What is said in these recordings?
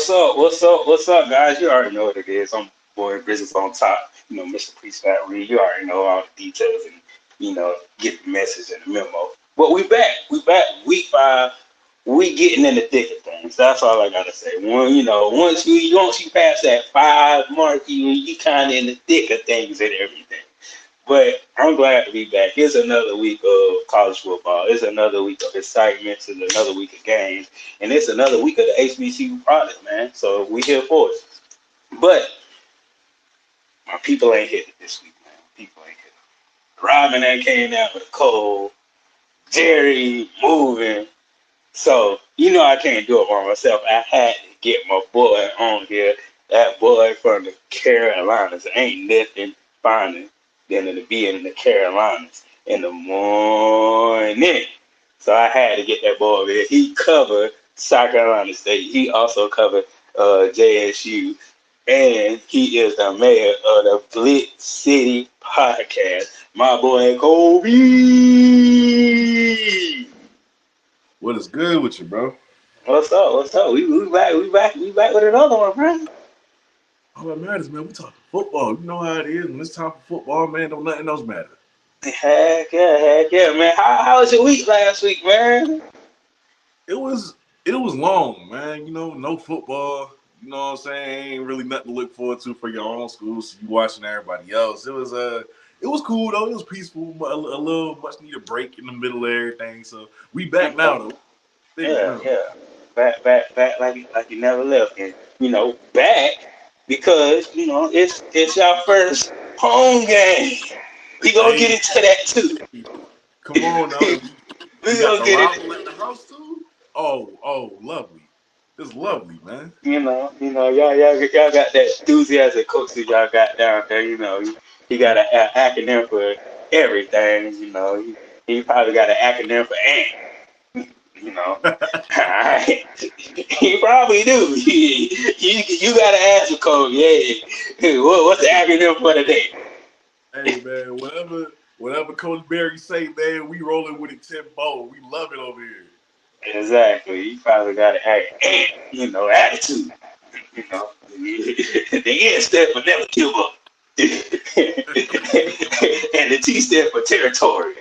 What's up? What's up? What's up, guys? You already know what it is. I'm boy Business on top. Mr. Priest Fat Reed. You already know all the details and get the message and the memo. But we back. We back. Week 5. We getting in the thick of things. That's all I gotta say. Once you pass that 5 mark, you kind of in the thick of things and everything. But I'm glad to be back. It's another week of college football. It's another week of excitement. It's another week of games. And it's another week of the HBCU product, man. So we here for it. But my people ain't hit it this week, man. People ain't hit it. Robin that came down with a cold. Jerry moving. So, I can't do it by myself. I had to get my boy on here. That boy from the Carolinas. Ain't nothing finer than to be in the Carolinas in the morning. So I had to get that boy over here. He covered South Carolina State. He also covered JSU. And he is the mayor of the Blitz City podcast. My boy Kobe. What is good with you, bro? What's up? What's up? We back. We back with another one, bro. All that matters, man. We talking football. You know how it is. When it's time for football, man, don't nothing else matter. Heck yeah, man. How was your week last week, man? It was long, man. No football. You know what I'm saying? Ain't really nothing to look forward to for your own school. So you watching everybody else. It was cool though. It was peaceful, but a little much needed break in the middle of everything. So we back now though. Yeah. Back like you never left, and back because it's our first home game. We gonna get into that too. Come on now. We gonna get it. At the house too. Oh, lovely. It's lovely, man. Y'all got that enthusiasm coach that y'all got down there. He got an acronym for everything. He probably got an acronym for ANT. He probably do. You gotta ask the coach. Yeah, what's the acronym for today? Hey man, whatever Coach Barry say, man, we rolling with it 10-4. We love it over here. Exactly. You probably got an attitude. The N stand for never give up. And the T stand for territory.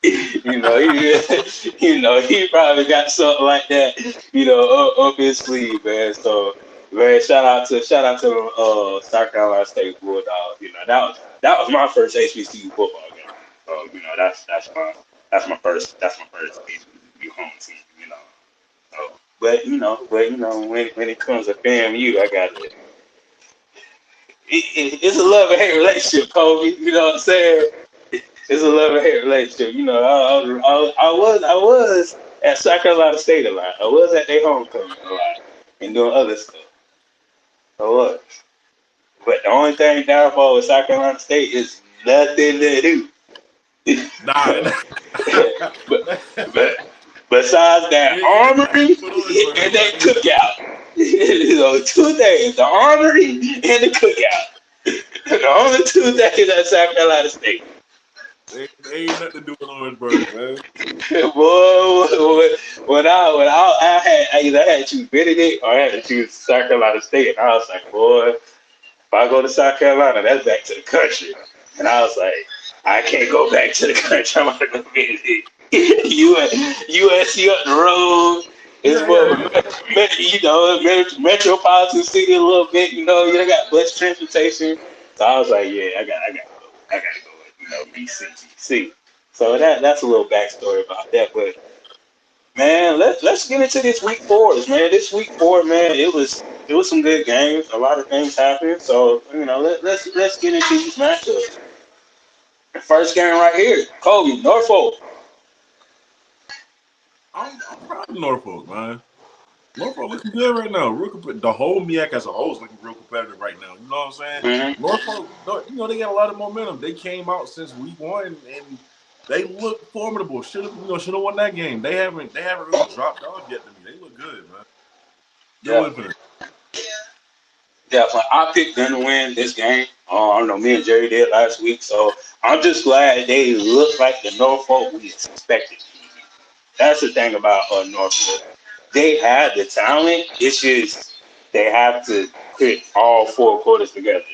He probably got something like that, up his sleeve, man. So, man, shout out to South Carolina State Bulldogs. That was my first HBCU football game. So, that's my first HBCU home team. So, but when it comes to FAMU, I got it. It's a love and hate relationship, Kobe. You know what I'm saying? It's a love and hate relationship. I was at South Carolina State a lot. I was at their homecoming a lot and doing other stuff. I was. But the only thing downfall with South Carolina State is nothing to do. Nah. but besides that armory and that cookout. 2 days, the armory and the cookout. The only 2 days at South Carolina State. They ain't nothing to do with Orangeburg, man. Boy, when I either had to choose Benedict or I had to choose South Carolina State, and I was like, boy, if I go to South Carolina, that's back to the country. And I was like, I can't go back to the country. I'm gonna go Benedict. USC up the road. It's more metropolitan city a little bit. You got bus transportation. So I was like, yeah, I gotta go. BCGC. So that's a little backstory about that. But man, let's get into this week 4, man. This week 4, man, it was some good games. A lot of things happened. So let's get into these matchups. The first game right here, Kobe, Norfolk. I'm proud of Norfolk, man. Norfolk looking good right now. The whole MEAC as a whole is looking real competitive right now. You know what I'm saying? Mm-hmm. Norfolk, they got a lot of momentum. They came out since week 1 and they look formidable. Should have won that game. They haven't really dropped off yet to me. They look good, man. Yeah, I picked them to win this game. I know me and Jerry did last week, so I'm just glad they look like the Norfolk we expected. That's the thing about Norfolk. They have the talent. It's just they have to put all 4 quarters together.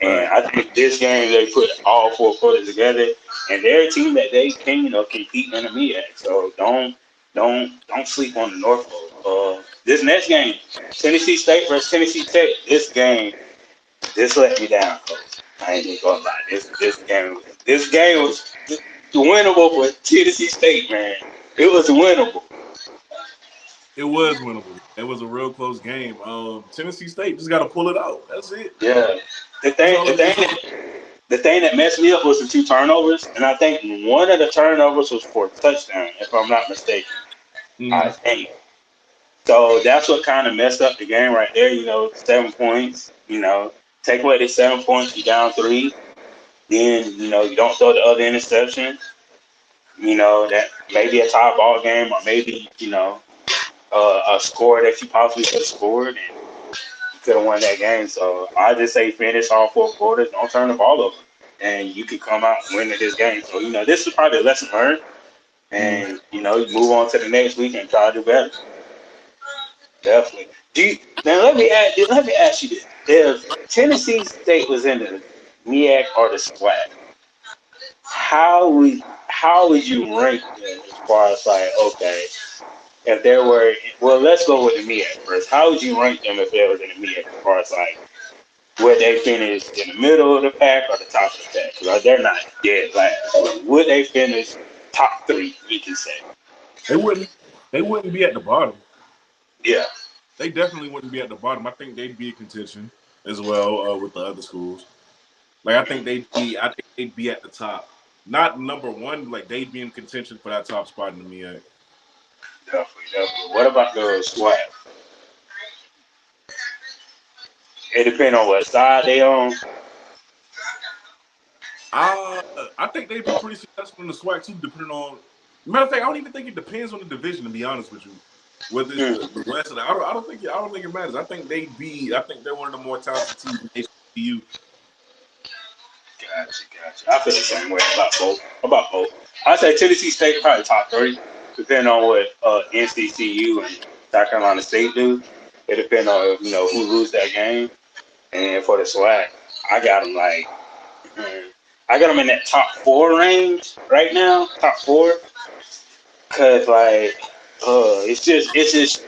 And Right. I think this game they put all 4 quarters together, and they're a team that they can compete in the MEAC. So don't sleep on the North Pole. This next game, Tennessee State versus Tennessee Tech. This let me down, coach. I ain't even gonna lie. This game was winnable for Tennessee State, man. It was winnable. It was winnable. It was a real close game. Tennessee State just got to pull it out. That's it. Yeah. The That's thing, all the it thing, is. the thing that messed me up was the 2 turnovers, and I think one of the turnovers was for a touchdown, if I'm not mistaken. I Mm-hmm. think. So that's what kind of messed up the game right there. 7 points. Take away the 7 points, you down 3. Then you don't throw the other interception. That maybe a tie ball game, or maybe a score that you possibly could have scored, and you could have won that game. So I just say finish all 4 quarters, don't turn the ball over, and you could come out winning this game. So this is probably a lesson learned, Mm-hmm. and you move on to the next week and try to do better. Definitely. Now let me ask you this: if Tennessee State was in the MEAC or the SWAC, how would how would you rank them as far as like, okay, if they were, well, let's go with the MEAC first. How would you rank them if they was in the MEAC as far as like would they finish in the middle of the pack or the top of the pack? Because they're not dead last. So would they finish top 3? We can say. They wouldn't. They wouldn't be at the bottom. Yeah. They definitely wouldn't be at the bottom. I think they'd be in contention as well with the other schools. Like I think they'd be. I think they'd be at the top. Not number one. Like they'd be in contention for that top spot in the MEAC. Definitely, definitely. What about the SWAT? It depends on what side they on. Uh, I think they'd be pretty successful in the SWAC too, depending on. Matter of fact, I don't even think it depends on the division. To be honest with you, whether it's the Mm. West, I don't think it matters. I think they'd be. I think they're one of the more talented teams in HBCU. Gotcha. I feel the same way about both. I say Tennessee State probably top 3, depending on what NCCU and South Carolina State do. It depends on who lose that game. And for the SWAC, I got them like I got them in that top 4 range right now, top 4, cause like it's just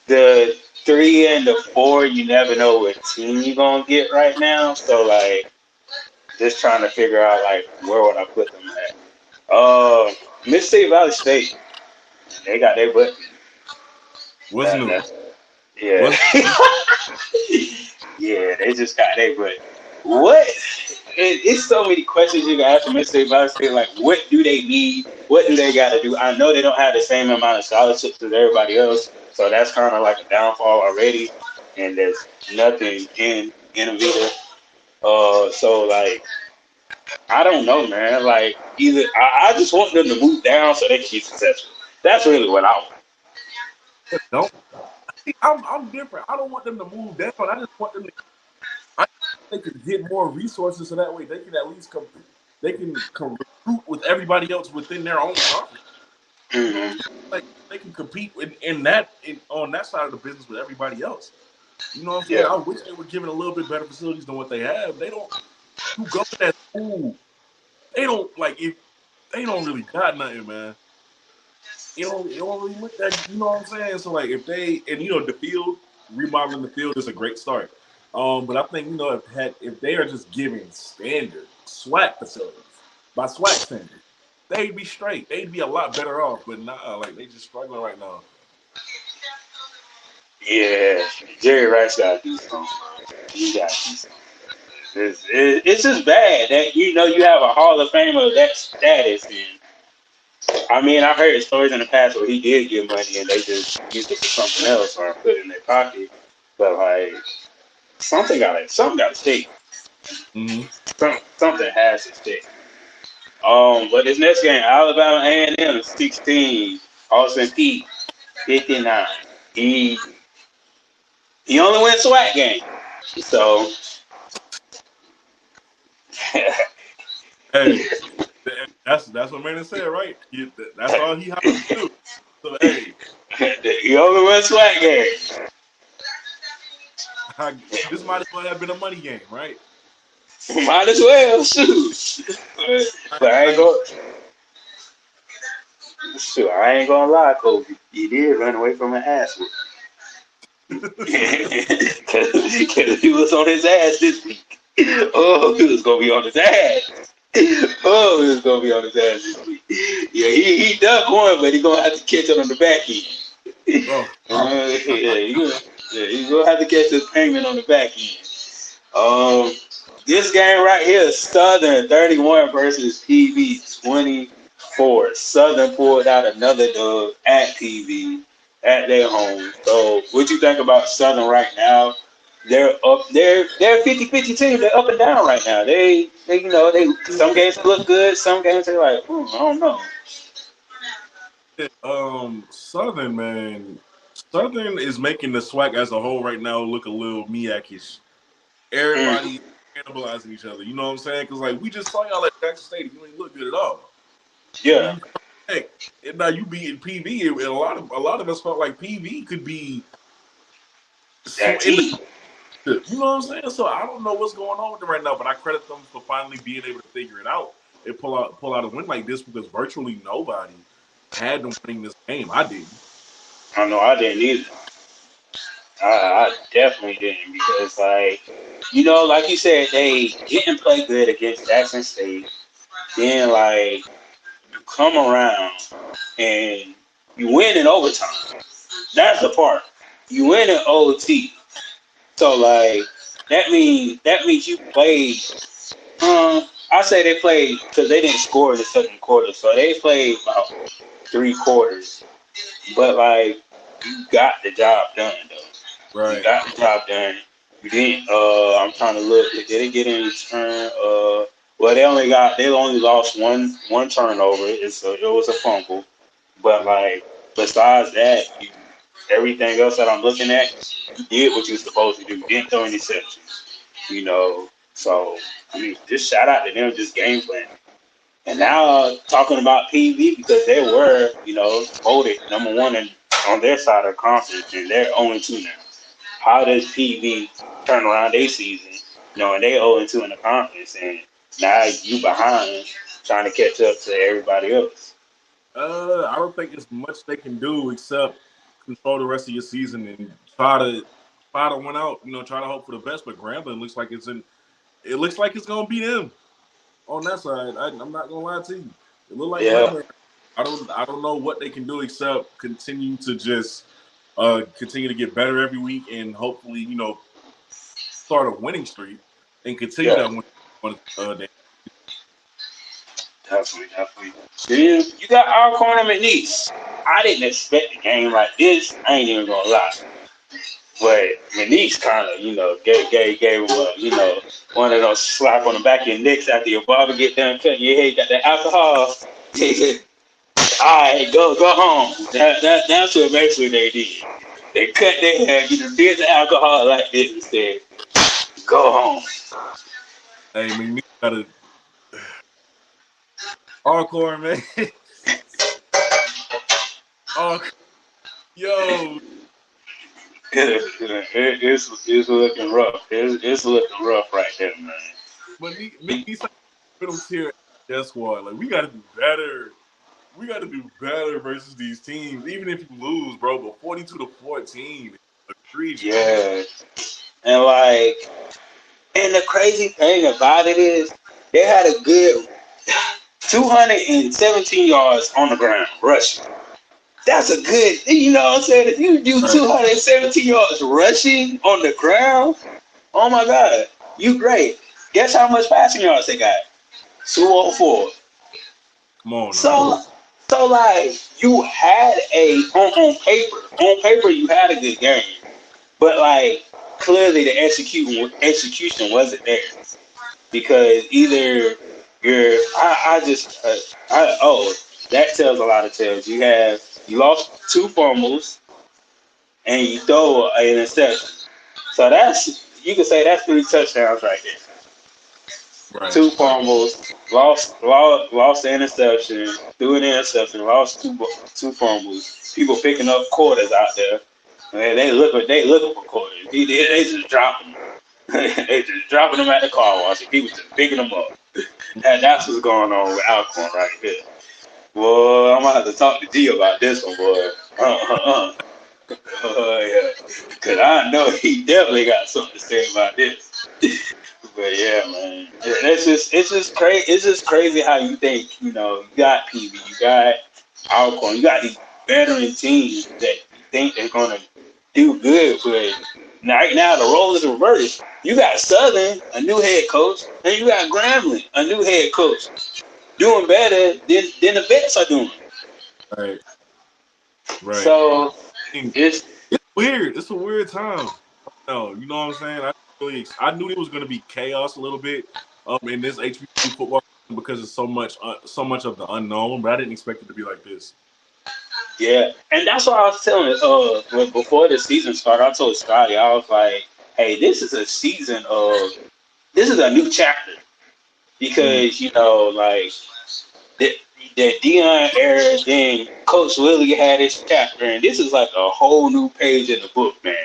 the 3 and the 4. You never know what team you gonna get right now. So like just trying to figure out like where would I put them at. Mississippi Valley State, they got their butt. What's That, new? that's yeah, What's yeah. They just got their butt. What? It's so many questions you can ask Mississippi Valley State. Like, what do they need? What do they got to do? I know they don't have the same amount of scholarships as everybody else, so that's kind of like a downfall already. And there's nothing in Innovator. So like I don't know, man. Like either I just want them to move down so they can be successful. That's really what I want. don't? I'm different. I don't want them to move down. I just want them to. I think they could get more resources so that way they can at least compete. They can recruit with everybody else within their own conference. You know what I'm saying? Mm-hmm. Like they can compete in that on that side of the business with everybody else. You know what I'm saying? Yeah, I wish they were given a little bit better facilities than what they have. They don't. You go to that school, they don't like if they don't really got nothing, man. It don't really look that. You know what I'm saying? So like if they and the field remodeling the field is a great start. But I think if they are just giving standard SWAC facilities by SWAC standards, they'd be straight. They'd be a lot better off. But nah, like they just struggling right now. yeah. Jerry Rice got to do something. He got to do something. It's just bad that you have a Hall of Famer of that status, and I mean I've heard stories in the past where he did get money and they just used it for something else or put it in their pocket. But like something got to stick. Mm-hmm. Something has to stick. But this next game, Alabama A&M 16, Austin Peay 59. He he only went SWAC game, so Hey, that's what Manning said, right? That's all he has to do. So hey, he only went SWAC game. This might as well have been a money game, right? Might as well, shoot. But I I ain't ain't gonna, shoot, I ain't gonna lie, Kobe. He did run away from an ass because he was on his ass this week. Oh, he was gonna be on his ass. Oh, he was gonna be on his ass this week. Yeah, he ducked one, but he gonna have to catch it on the back end. oh, He's gonna have to catch this payment on the back end. Um, this game right here, Southern 31 versus PV 24. Southern pulled out another dub at PV at their home. So, what you think about Southern right now? They're up. They're 50-50 team. They're up and down right now. They some games look good. Some games they're like, I don't know. Southern man, Southern is making the SWAC as a whole right now look a little Miakish. Mm, Everybody cannibalizing each other. You know what I'm saying? Because like we just saw y'all at Jackson Stadium, you ain't look good at all. And then yeah, you come back, and now you beating PV, and a lot of us felt like PV could be that in the. team. You know what I'm saying? So I don't know what's going on with them right now, but I credit them for finally being able to figure it out and pull out a win like this because virtually nobody had them winning this game. I didn't. I know I didn't either. I definitely didn't because, like, like you said, they didn't play good against Jackson State. Then, like, you come around and you win in overtime. That's the part. You win in OT. So, like, that means you played. I say they played because they didn't score in the second quarter, so they played about 3 quarters. But like, you got the job done though. You Right. got the job done. You didn't. I'm trying to look. Did they get any return? Well, they only lost one turnover. It was a fumble. But like, besides that, everything else that I'm looking at, you did what you were supposed to do. You didn't throw any interceptions. So I mean, just shout out to them, just game plan. And now talking about PV because they were, voted number one on their side of the conference, and they're 0-2 now. How does PV turn around their season, and they 0-2 in the conference, and now you behind trying to catch up to everybody else? I don't think there's much they can do except control the rest of your season and try to win out. Try to hope for the best. But Grambling looks like it's in. It looks like it's gonna be them on that side. I'm not gonna lie to you. It look like Yeah, Grambling. I don't know what they can do except continue to just continue to get better every week and hopefully start a winning streak and continue yeah, that win. definitely, definitely. Then you got our corner McNeese. I didn't expect a game like this. I ain't even gonna lie. But McNeese kind of, gave him one of those slap on the back of your necks after your barber get done cutting your hair, got the alcohol. All right, go home. That's what basically they did. They cut their hair, did the alcohol like this and said, go home. Hey, McNeese got a hardcore man. Oh, yo, It's looking rough. It's looking rough right there, man. but McNeese middle tier death squad. Like we got to do better. We got to do better versus these teams. Even if you lose, bro, but 42-14 is egregious. Yeah. And and the crazy thing about it is they had a good 217 yards on the ground rushing. That's a good, what I'm saying? If you do Right. 217 yards rushing on the ground, oh my God, you great. Guess how much passing yards they got? 204. Come on now. So, so like you had on paper you had a good game, but like clearly the execution wasn't there because either I just that tells a lot of tales. You lost two fumbles and you throw an interception. So you can say that's three touchdowns right there. Right. Two fumbles, lost the interception, threw an interception, lost two fumbles. People picking up quarters out there. Man, they looking for quarters. They just dropping them. They just dropping them at the car wash, and people just picking them up. And that's what's going on with Alcorn right here. Boy, I'm gonna have to talk to G about this one, boy. Yeah, cause I know he definitely got something to say about this. But yeah, man, it's just crazy. It's just crazy how you think. You got PB, you got Alcorn, you got these veteran teams that you think they're gonna do good, but right now the role is reversed. You got Southern, a new head coach, and you got Grambling, a new head coach, doing better than the vets are doing. Right, right. So it's It's weird. It's a weird time. No, you know what I'm saying? I knew it was going to be chaos a little bit in this HBCU football because it's so much of the unknown, but I didn't expect it to be like this. Yeah, and that's what I was telling. Before the season started, I told Scotty, I was like, "Hey, this is a season of this is a new chapter Mm. because like the the Dion era, then Coach Willie had his chapter, and this is like a whole new page in the book, man.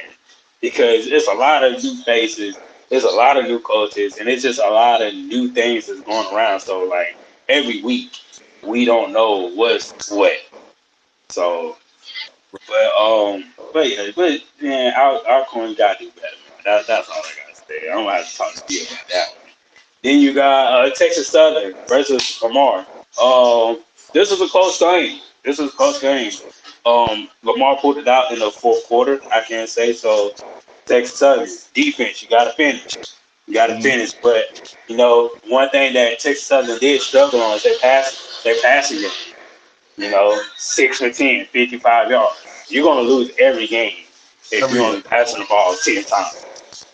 Because it's a lot of new faces, there's a lot of new coaches, and it's just a lot of new things that's going around. So like every week, we don't know what's what. So but yeah, our coin gotta do better, man. That's all I gotta say. I'm gonna have to talk to you about that one. Then you got Texas Southern versus Lamar. This was a close game. This was a close game. Lamar pulled it out in the fourth quarter. I can't say so. Texas Southern defense, you gotta finish. You gotta Mm. finish. But one thing that Texas Southern did struggle on is their passing game. 6 for 10, 55 yards. You're going to lose every game if you're Every only passing the ball 10 times.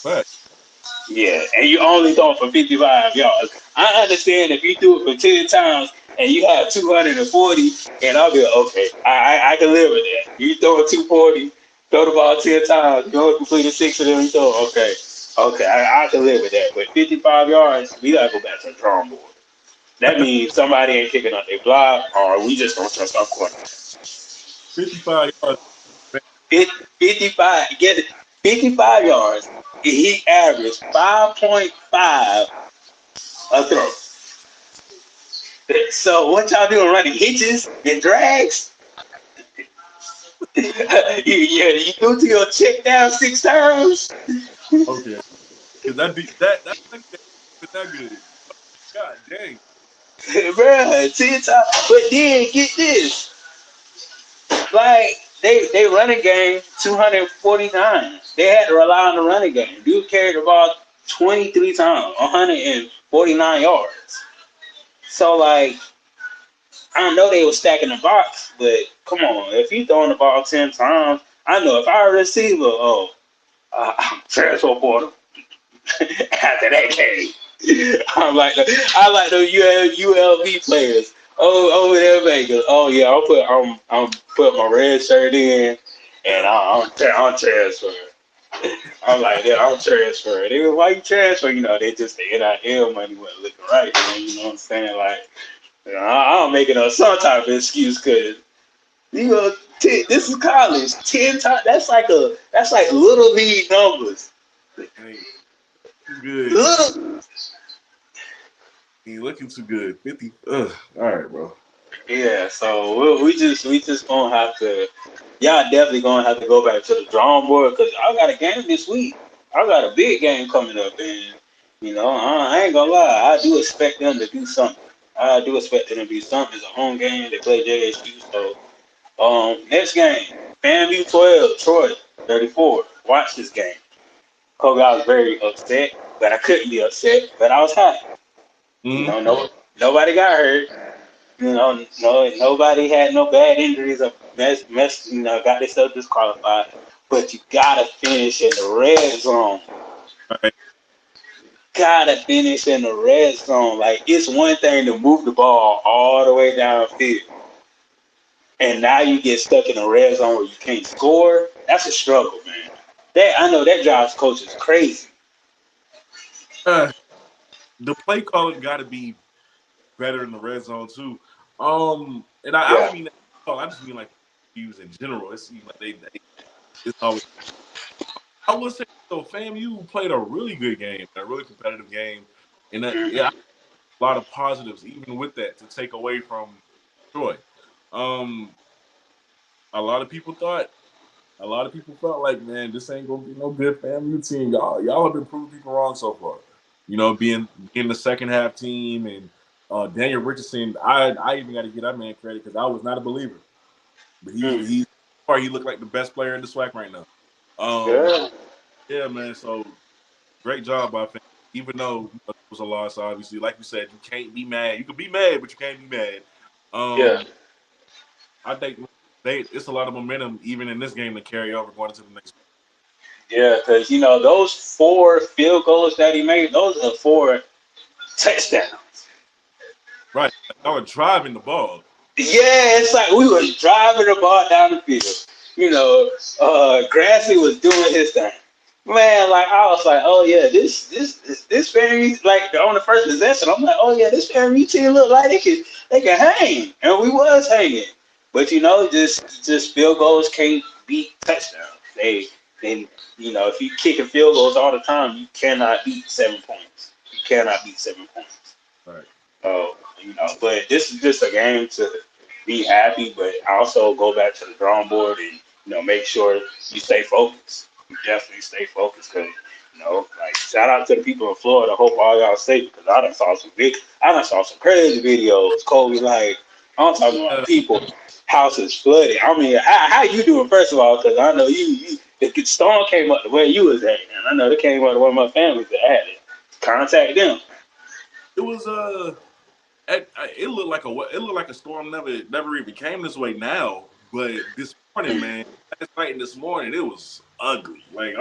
but Yeah, and you only throw it for 55 yards. I understand if you do it for 10 times and you have 240, and I'll be like, okay. I can live with that. You throw it 240, throw the ball 10 times, you only completed 6 of them, you throw, okay. Okay, I can live with that. But 55 yards, we got to go back to the drawing board. That means somebody ain't kicking up their block, or we just don't trust our quarterback. 55 yards. 55, get it, 55 yards. He averaged 5.5 a throw. So what y'all doing, running hitches and drags? You go to your check down 6 times. Okay, because that that good. God dang. Bruh, 10 times. But then get this. Like they running game 249. They had to rely on the running game. Dude carried the ball 23 times, 149 yards. So like I know they were stacking the box, but come on, if you throwing the ball 10 times, I know if I receiver, transfer portal after that game. I like the ULV players. Oh, over there, Vegas. Oh yeah, I'm put my red shirt in, and I'm transferring. I'm like, yeah, I'm transferring. They go, why you transfer? They just the NIL money wasn't looking right. Man. You know what I'm saying? Like, I'm making up some type of excuse because this is college. 10 times. That's like little league numbers. Ain't too good. Little. Ain't looking too good. 50. Ugh. All right, bro. Yeah, so we just gonna have to, y'all definitely gonna have to go back to the drawing board because I got a game this week. I got a big game coming up, and I ain't gonna lie, I do expect them to do something. I do expect them to do something. It's a home game. They play JSU, so next game, FAMU 12, Troy 34. Watch this game. Kobe, I was very upset, but I couldn't be upset, but I was happy. Mm-hmm. No, nobody got hurt. No, nobody had no bad injuries or got themselves disqualified. But you gotta finish in the red zone. All right. Gotta finish in the red zone. Like it's one thing to move the ball all the way downfield, and now you get stuck in the red zone where you can't score. That's a struggle, man. That I know that drives coaches crazy. Uh, the play calling got to be better in the red zone too. And I Yeah, don't mean that. Oh, I just mean like HBCUs in general, it seems like it's always. I would say so. FAMU played a really good game, a really competitive game, and that yeah, a lot of positives even with that to take away from Troy. Um, a lot of people thought, a lot of people felt like, man, this ain't gonna be no good FAMU team. Y'all have been proving people wrong so far. You know, being the second half team and Daniel Richardson. I even got to give that man credit because I was not a believer, but he looked like the best player in the SWAC right now. Yeah. Yeah, man. So great job by FAMU. Even though it was a loss, obviously, like you said, you can't be mad. You can be mad, but you can't be mad. Yeah. I think it's a lot of momentum even in this game to carry over going into the next. Yeah, because those 4 field goals that he made, those are 4 touchdowns. Right, like, y'all are driving the ball. Yeah, it's like we was driving the ball down the field. Grassley was doing his thing. Man, like I was like, oh yeah, this Fairview, like on the first possession, I'm like, oh yeah, this Fairview team look like they can hang, and we was hanging. But just field goals can't beat touchdowns. They if you kicking field goals all the time, you cannot beat 7 points. You cannot beat 7 points. Right. So, but this is just a game to be happy, but also go back to the drawing board and, make sure you stay focused. You definitely stay focused because, like, shout out to the people in Florida. Hope all y'all safe because I done saw some crazy videos. Kobe, like, I'm talking about people, houses flooded. I mean, how you doing, first of all, because I know the storm came up the way you was at, and I know they came up to one of my families that had it. Contact them. It was it looked like a storm never even came this way now. But this morning, man, last night and this morning, it was ugly. Like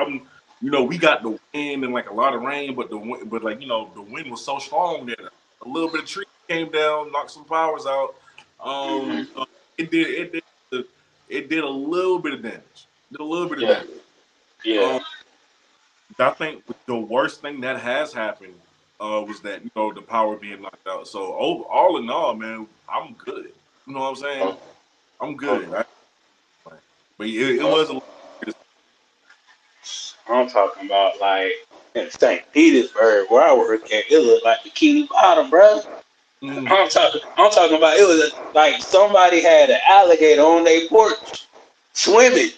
we got the wind and like a lot of rain, but the wind was so strong that a little bit of tree came down, knocked some powers out. Mm-hmm. It did a little bit of damage. Did a little bit of Yeah, damage. yeah. Um, I think the worst thing that has happened was that the power being knocked out. So all in all, man, I'm good. You know what I'm saying? Oh, I'm oh, good. But it oh. was a I'm talking about like in St. Petersburg where I work at. It looked like Bikini Bottom, bro. mm, I'm talking about it was like somebody had an alligator on their porch swimming.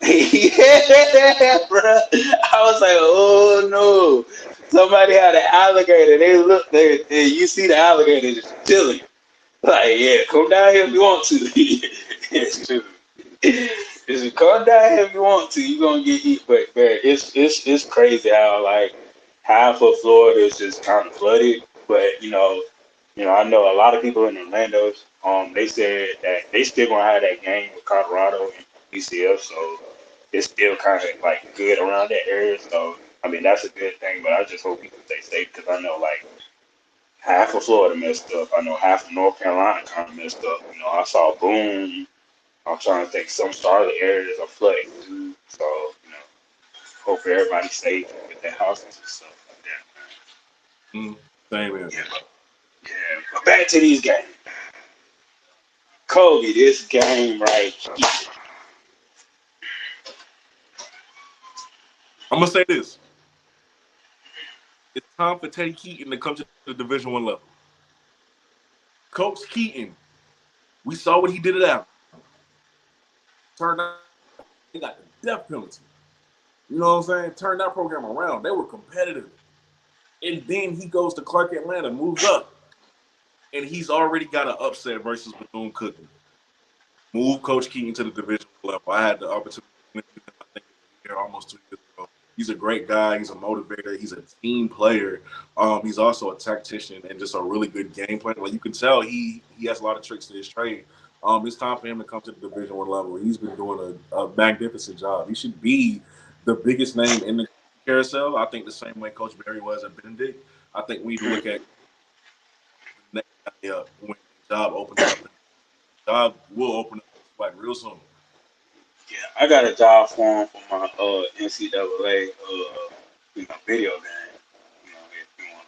Yeah, bro. I was like, oh no. Somebody had an alligator. They look there, and you see the alligator just chilling. Like, yeah, come down here if you want to. It's true. If you come down here if you want to, you're gonna get eat. But man, it's crazy how like half of Florida is just kind of flooded. But I know a lot of people in Orlando. They said that they still gonna have that game with Colorado and UCF, so it's still kind of like good around that area. So I mean that's a good thing. But I just hope people stay safe because I know like half of Florida messed up. I know half of North Carolina kind of messed up. I saw Boone. I'm trying to think some Charlotte areas are flooding too. So, hope everybody's safe with their houses and stuff like mm, same here. that. But back to these games. Kobe, this game right here. I'm gonna say this: it's time for Teddy Keaton to come to the Division I level. Coach Keaton, we saw what he did at Allen. Turned out he got the death penalty. You know what I'm saying? Turned that program around. They were competitive. And then he goes to Clark Atlanta, moves up, and he's already got an upset versus Bethune Cookman. Move Coach Keaton to the division level. I had the opportunity to interview him, I think, here almost 2 years ago. He's a great guy. He's a motivator. He's a team player. He's also a tactician and just a really good game player. Like you can tell, he has a lot of tricks to his trade. It's time for him to come to the Division I level. He's been doing a magnificent job. He should be the biggest name in the carousel. I think the same way Coach Barry was at Benedict. I think we need to look at the next guy up when the job opens up. Job will open up like real soon. Yeah, I got a job for him for my NCAA video game. If you want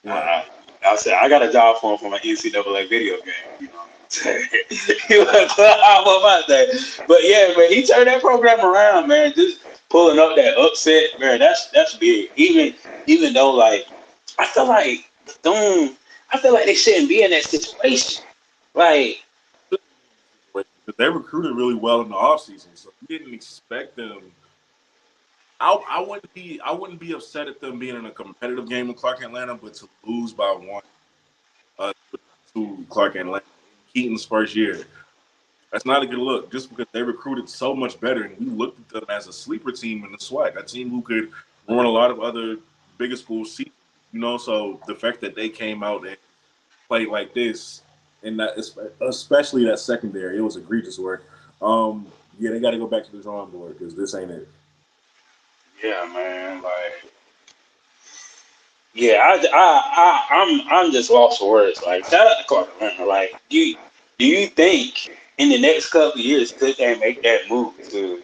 to. Right. I said I got a job for him for my NCAA video game. He was about that. But yeah, man, he turned that program around, man. Just pulling up that upset, man. That's big. Even though like I feel like don't I feel like they shouldn't be in that situation. Like But they recruited really well in the offseason, so you didn't expect them. I wouldn't be upset at them being in a competitive game with Clark Atlanta, but to lose by one to Clark Atlanta in Keaton's first year, that's not a good look. Just because they recruited so much better, and we looked at them as a sleeper team in the SWAC, a team who could run a lot of other bigger school seasons. So the fact that they came out and played like this, and that especially that secondary, it was egregious work. Yeah, they got to go back to the drawing board because this ain't it. yeah, man. Like yeah, I'm just lost for words. Like shout out to Clark Atlanta. Like do you think in the next couple of years could they make that move to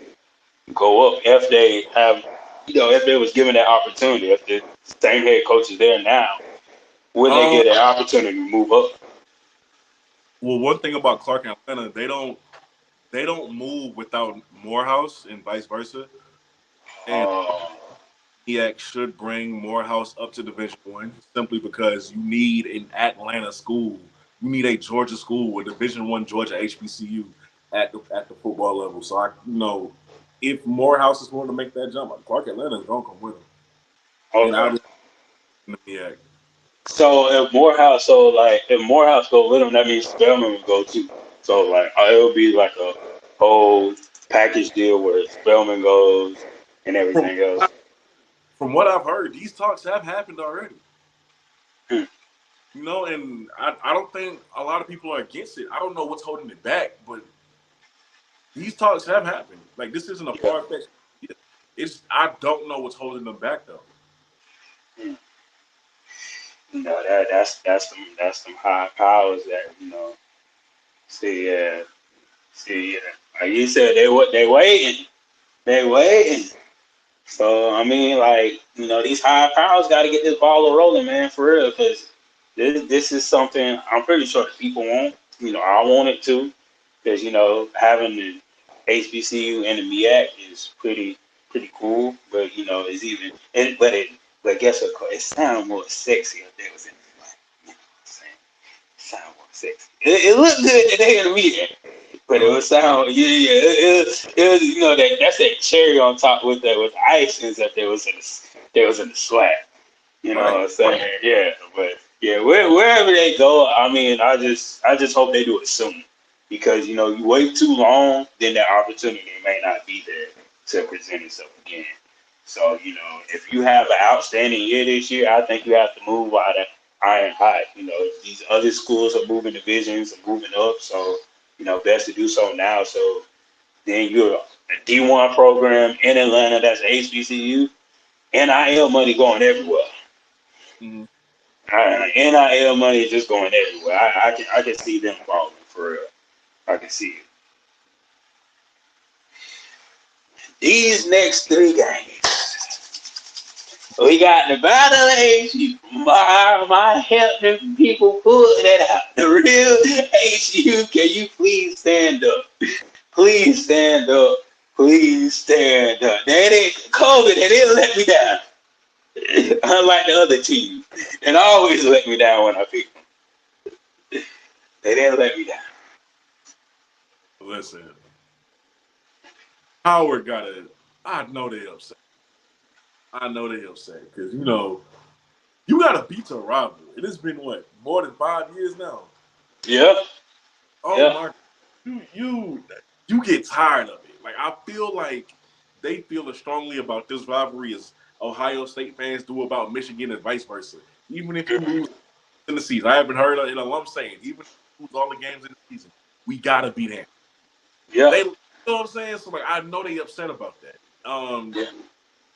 go up if they have if they was given that opportunity, if the same head coach is there now, would they Um, get an opportunity to move up? well, one thing about Clark and Atlanta, they don't move without Morehouse and vice versa. And Uh, EX should bring Morehouse up to Division 1 simply because you need an Atlanta school. You need a Georgia school, a Division 1 Georgia HBCU at the football level. So if Morehouse is willing to make that jump, Clark Atlanta is gonna come with him. And I okay. just yeah. So if Morehouse go with them, that means Spellman would go too. So like it would be like a whole package deal where Spellman goes and From everything else. from what I've heard, these talks have happened already. Hmm. And I don't think a lot of people are against it. I don't know what's holding it back, but these talks have happened. Like this isn't a Yeah. far fetched. It's I don't know what's holding them back though. Hmm. That's some high powers that see see like you said they waiting. They waiting. So I mean, like these high powers got to get this ball rolling, man, for real. Because this is something I'm pretty sure the people want. I want it too. Because having the HBCU and the MEAC is pretty cool. But it's even and but guess what? It sounds more sexy if they was in the flag. You know what I'm saying? It sound more sexy. It looked good today in the meeting. But it Uh, would sound, yeah, yeah. It was that's that cherry on top with that with ice is that there was in the slack. You know right. what I'm saying? Yeah, but yeah, wherever they go, I mean, I just hope they do it soon because you wait too long, then that opportunity may not be there to present itself again. So if you have an outstanding year this year, I think you have to move out of iron hot. These other schools are moving divisions and moving up, so best to do so now. So then you're a D1 program in Atlanta that's HBCU, NIL money going everywhere. Mhm. NIL money is just going everywhere. I can see them falling for real. I can see it. These next three games, we got the Battle of HU. My helping people pull that out. The real HU. Can you please stand up? Please stand up. Please stand up. They didn't COVID. They didn't let me down. Unlike the other teams, and always let me down when I pick them. They didn't let me down. Listen, Howard got it. I know they upset. I know they upset because you got to beat your rival. It has been what more than 5 years now. Yeah, Oh yeah, my, you get tired of it. Like I feel like they feel as strongly about this rivalry as Ohio State fans do about Michigan and vice versa. Even if you lose in the season, I haven't heard an alum saying even if you lose all the games in the season, we gotta beat them. yeah, They, you know what I'm saying? So like I know they upset about that. yeah,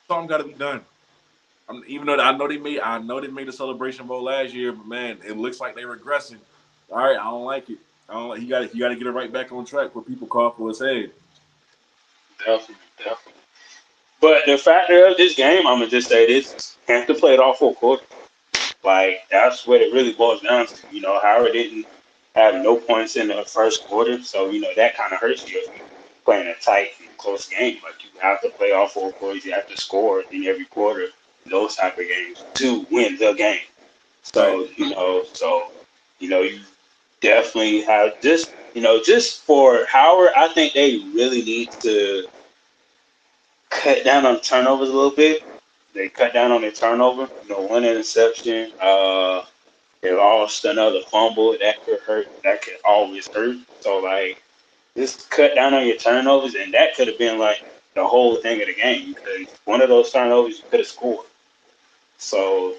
Something got to be done. Even though I know they made a celebration bowl last year, but man, it looks like they're regressing. All right, I don't like it. I don't like. You got to get it right back on track where people call for his head. definitely, definitely. But the factor of this game, I'm gonna just say this: Hampton played all 4 quarters. Like that's what it really boils down to. Howard didn't. have no points in the first quarter. So, that kind of hurts you if you're playing a tight and close game. Like, you have to play all four quarters. You have to score in every quarter, those type of games to win the game. Right. So, you definitely have just for Howard, I think they really need to cut down on turnovers a little bit. They cut down on their turnover. One interception. They lost another fumble. That could hurt. That could always hurt. So, like, just cut down on your turnovers, and that could have been like the whole thing of the game because one of those turnovers you could have scored. So,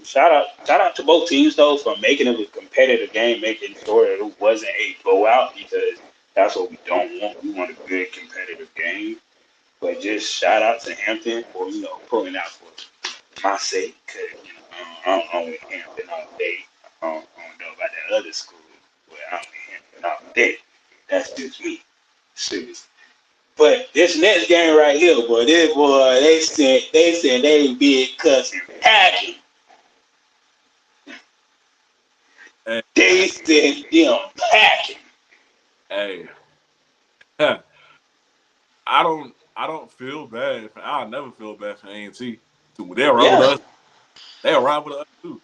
shout out to both teams though for making it a competitive game, making sure that it wasn't a blowout because that's what we don't want. We want a good competitive game. But just shout out to Hampton for pulling out for my sake, because I'm with Hampton all day. I don't know about that other school, but I'm with Hampton all day. That's just me. Serious. But this next game right here, boy, they said they big cussing packing. Hey, They said them packing. hey. I don't feel bad. I'll never feel bad for A&T. They'll run with Yeah, us. They'll ride with us too.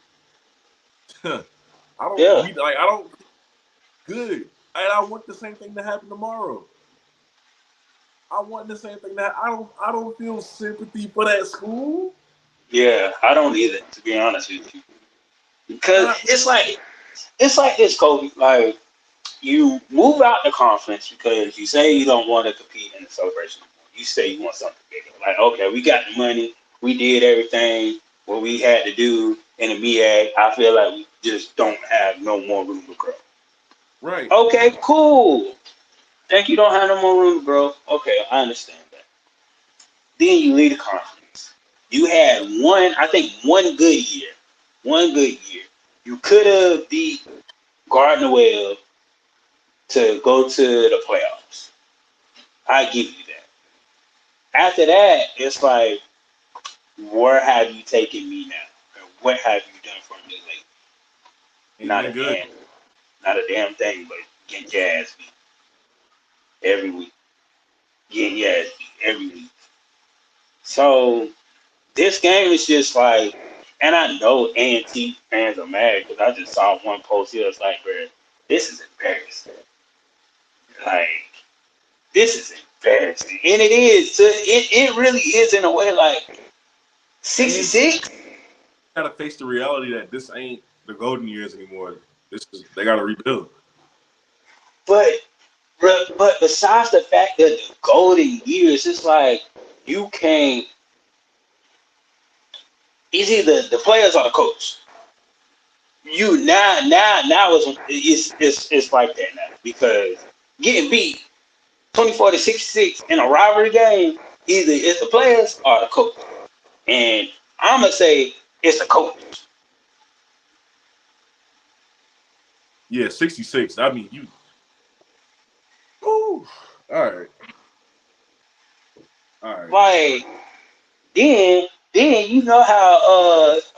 I don't yeah, we like I don't good. And I want the same thing to happen tomorrow. I want the same thing that I don't feel sympathy for that school. yeah. I don't either, to be honest with you, because Not it's like this, Kobe. Like, you move out the conference because you say you don't want to compete in the celebration. You say you want something bigger. Like, okay, we got the money, we did everything what we had to do in the MEAG. I feel like we just don't have no more room to grow. right. Okay, cool. Think you don't have no more room to grow. Okay, I understand that. Then you leave the conference. You had I think one good year. One good year. You could have beat Gardner Webb to go to the playoffs. I give you that. After that, it's like, where have you taken me now? And what have you done for me lately? Ain't Not been a good. damn, not a damn thing, but getting your ass beat every week. Getting your ass beat every week. So this game is just like, and I know A&T fans are mad because I just saw one post here. It's like, bro, this is embarrassing. Like, this is embarrassing, and it is. It really is in a way. Like, A&T 66. gotta face the reality that this ain't the golden years anymore. This is they gotta rebuild. But but besides the fact that the golden years, it's like you can't. It's either the players or the coach. You now it's like that now because getting beat 24-66 in a rivalry game, either it's the players or the coach. And I'm gonna say it's the coach. Yeah, 66. I mean you Ooh. All right. All right. Like, then you know how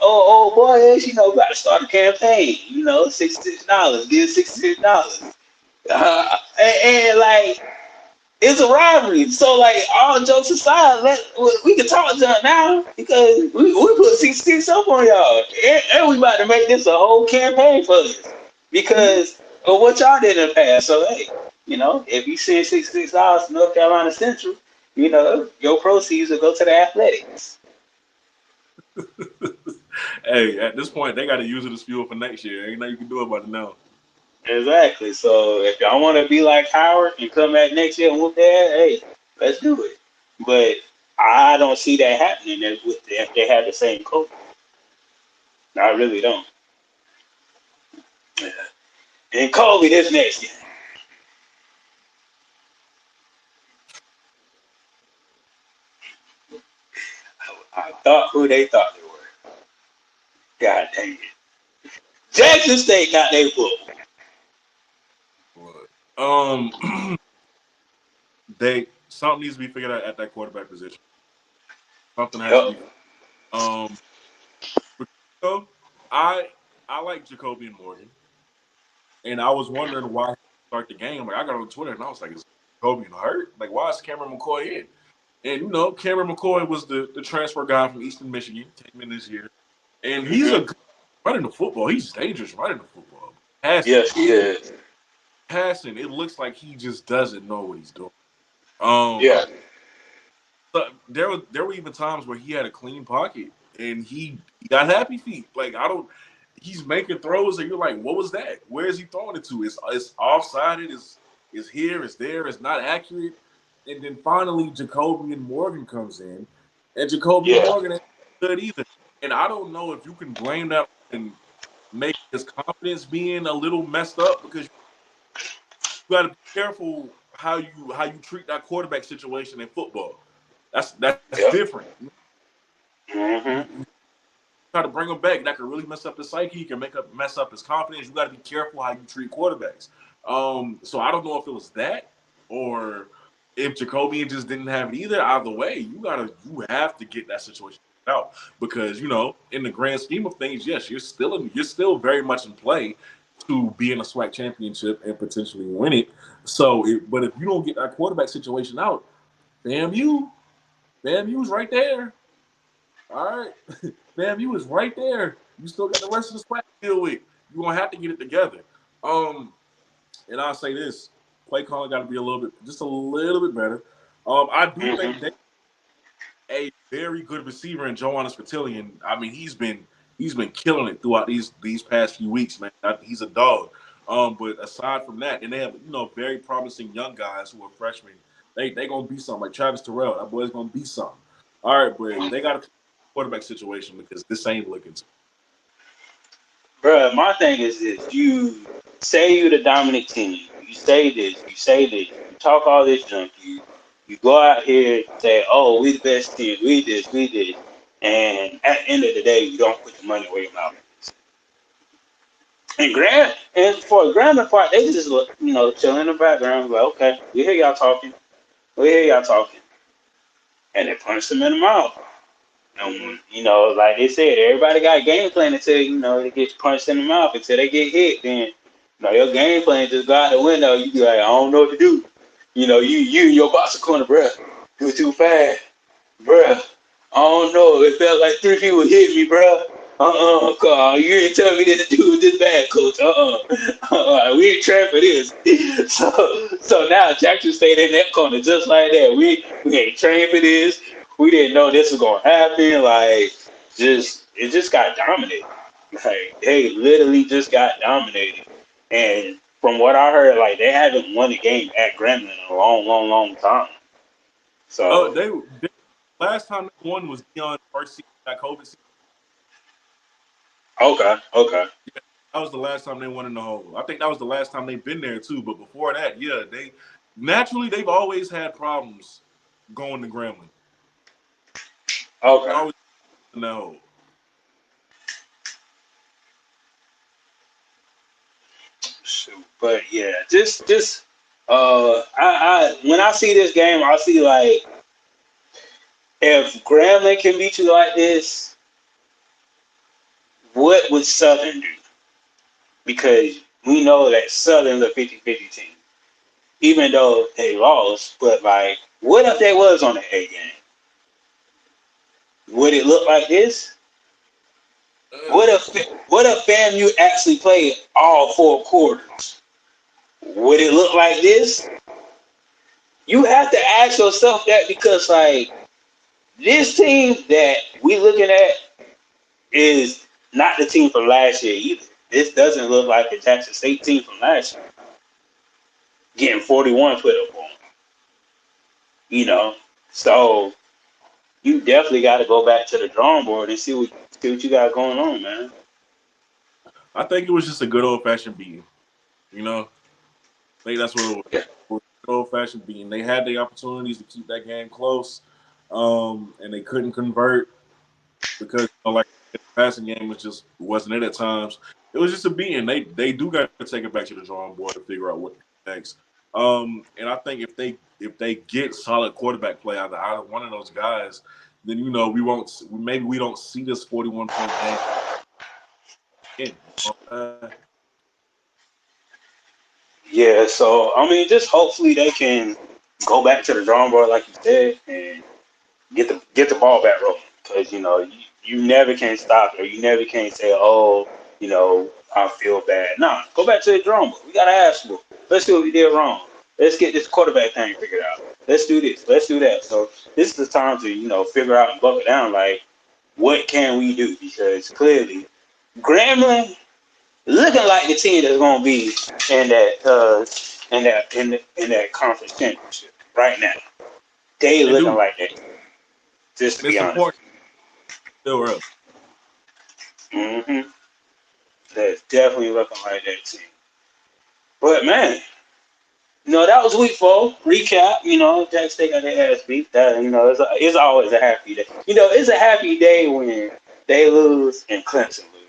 old boy is, got to start a campaign, $66, give $66. And like, it's a rivalry. So, like, all jokes aside, we can talk to them now because we put 66 up on y'all, and we about to make this a whole campaign for us because of what y'all did in the past. So, hey, if you send $66 to North Carolina Central, your proceeds will go to the athletics. Hey, at this point, they got to use it as fuel for next year. Ain't nothing you can do about it now. Exactly. So if y'all want to be like Howard and come back next year and whoop that, hey, let's do it. But I don't see that happening if they have the same coach. I really don't. Yeah. And Kobe, this next game. I thought who they thought they were. God dang it. Jackson State got their football. But, they something needs to be figured out at that quarterback position. Something has to Yep. be. Um, so I like Jacoby and Morgan. And I was wondering why he start the game. Like I got on Twitter and I was like, "Is Kobe hurt? Like why is Cameron McCoy in?" And Cameron McCoy was the transfer guy from Eastern Michigan, came in this year, and he's a good running the football. He's dangerous running the football. Yes, he is. Passing, it looks like he just doesn't know what he's doing. Yeah. But there were even times where he had a clean pocket and he got happy feet. Like he's making throws and you're like, what was that? Where is he throwing it to? It's offsided. It's here. It's there. It's not accurate. And then finally, Jacoby and Morgan comes in, and Jacoby and Morgan ain't good either. And I don't know if you can blame that and make his confidence being a little messed up because you got to be careful how you treat that quarterback situation in football. That's different. Mm-hmm. Try to bring him back. That could really mess up his psyche. Can mess up his confidence. You got to be careful how you treat quarterbacks. So I don't know if it was that or if Jacoby just didn't have it either. Either way, you have to get that situation out because in the grand scheme of things, yes, you're still very much in play to be in a SWAC championship and potentially win it. But if you don't get that quarterback situation out, FAMU's right there. All right. FAMU is right there. You still got the rest of the SWAC to deal with. You're going to have to get it together. And I'll say this. Play calling got to be just a little bit better. I do think they a very good receiver in Joannis Fertillion. I mean, he's been killing it throughout these past few weeks, man. He's a dog. But aside from that, and they have very promising young guys who are freshmen. They gonna be something like Travis Terrell. That boy's gonna be something. All right, but they got a quarterback situation because this ain't looking. Bruh, my thing is this: you say you the dominant team. You say this. You say this. You talk all this junk. You go out here and say, "Oh, we the best team. We this. We this." And at the end of the day, you don't put your money where your mouth is. And for a Grambling part, they just look, chill in the background, like, okay, we hear y'all talking. We hear y'all talking. And they punch them in the mouth. And, like they said, everybody got a game plan until, they get punched in the mouth. Until they get hit, then, your game plan just go out the window. You be like, I don't know what to do. You and your boxer corner, bruh. You too fast. Bruh, I don't know. It felt like 3 people hit me, bruh. Carl. You ain't telling me this to do this bad, coach. We ain't trained for this. so now Jackson stayed in that corner just like that. We ain't trained for this. We didn't know this was gonna happen. Like, it just got dominated. Like, they literally just got dominated. And from what I heard, like, they haven't won a game at Grambling in a long, long, long time. So, they last time they won was Dion's first season, that COVID season. okay. Yeah, that was the last time they won in the hole. I think that was the last time they've been there too. But before that, yeah, they've always had problems going to Grambling. Okay. Always in the hole. Shoot. But yeah, I when I see this game, I see like if Grambling can beat you like this, what would Southern do? Because we know that Southern's a 50-50 team. Even though they lost, but like, what if they was on the A game? Would it look like this? What if FAMU actually played all 4 quarters? Would it look like this? You have to ask yourself that because, like, this team that we looking at is not the team from last year either. This doesn't look like the Jackson State team from last year. Getting 41 put up on. So you definitely got to go back to the drawing board and see what you got going on, man. I think it was just a good old fashioned beating. I think that's what it was. Yeah. It was a good old fashioned beating. They had the opportunities to keep that game close, and they couldn't convert because like the passing game wasn't it at times. It was just a beating. They do got to take it back to the drawing board to figure out what next. And I think if they get solid quarterback play out of either one of those guys, then we don't see this 41-point game. Yeah, so I mean, just hopefully they can go back to the drawing board, like you said, and get the ball back rolling. Because you never can stop it, or you never can say, oh, I feel bad. Nah, go back to the drawing board. We got to ask for. Let's see what we did wrong. Let's get this quarterback thing figured out. Let's do this. Let's do that. So this is the time to figure out and buckle down. Like, what can we do? Because clearly, Grambling looking like the team that's gonna be in that conference championship right now. They They looking do. like that. Just to be It's honest. important still early. Mm-hmm. That's definitely looking like that team. But man, that was week 4. Recap. Jack State got their ass beat. That it's always a happy day. It's a happy day when they lose and Clemson lose.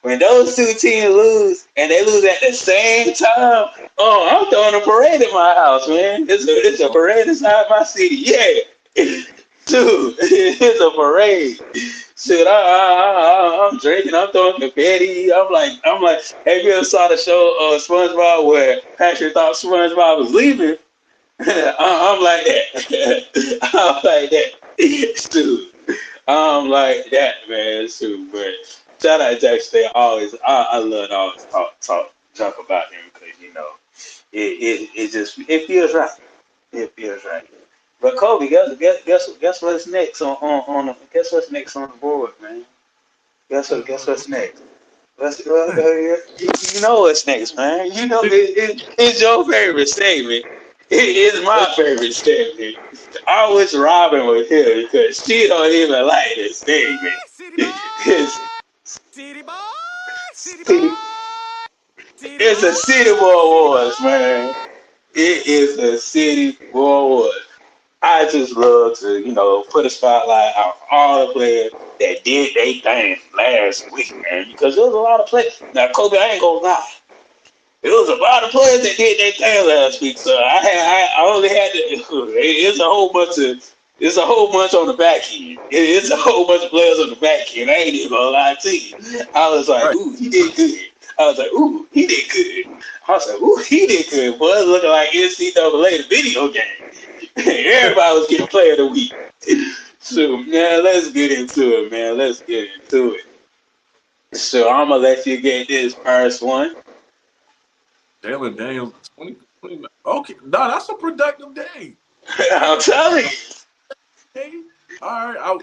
When those two teams lose and they lose at the same time, oh, I'm throwing a parade in my house, man. It's a parade inside my city. Yeah. Dude, it's a parade. Shit, I'm drinking. I'm throwing confetti. I'm like. Have you ever saw the show SpongeBob where Patrick thought SpongeBob was leaving? I'm like that. I'm like that. Dude, I'm like that, man. Dude, but shout out to Jack State. I love to always talk junk about him because it feels right. It feels right. But Kobe, guess what's next guess what's next on the board, man? Guess what's next? You know what's next, man. It's your favorite statement. It is my favorite statement. I wish Robin was here because she don't even like this statement. City boy, It's, city boy, city boy, city it's a City boy, Boy city Wars, man. boy. It is a City Boy Wars. I just love to, put a spotlight on all the players that did their thing last week, man. Because there was a lot of players. Now, Kobe, I ain't gonna lie. There was a lot of players that did their thing last week, so I only had to. It's a whole bunch on the back end. It's a whole bunch of players on the back end. I ain't even gonna lie to you. I was like, Right. ooh, he did good. I was like, ooh, he did good. I was like, ooh, he did good. Boy, it's looking like NCAA the video game. Everybody was getting player of the week. So, man, let's get into it, man. Let's get into it. So, I'm going to let you get this first one. Jalen Daniels, 20. Okay, nah, that's a productive day. I'm telling you. Okay. All right.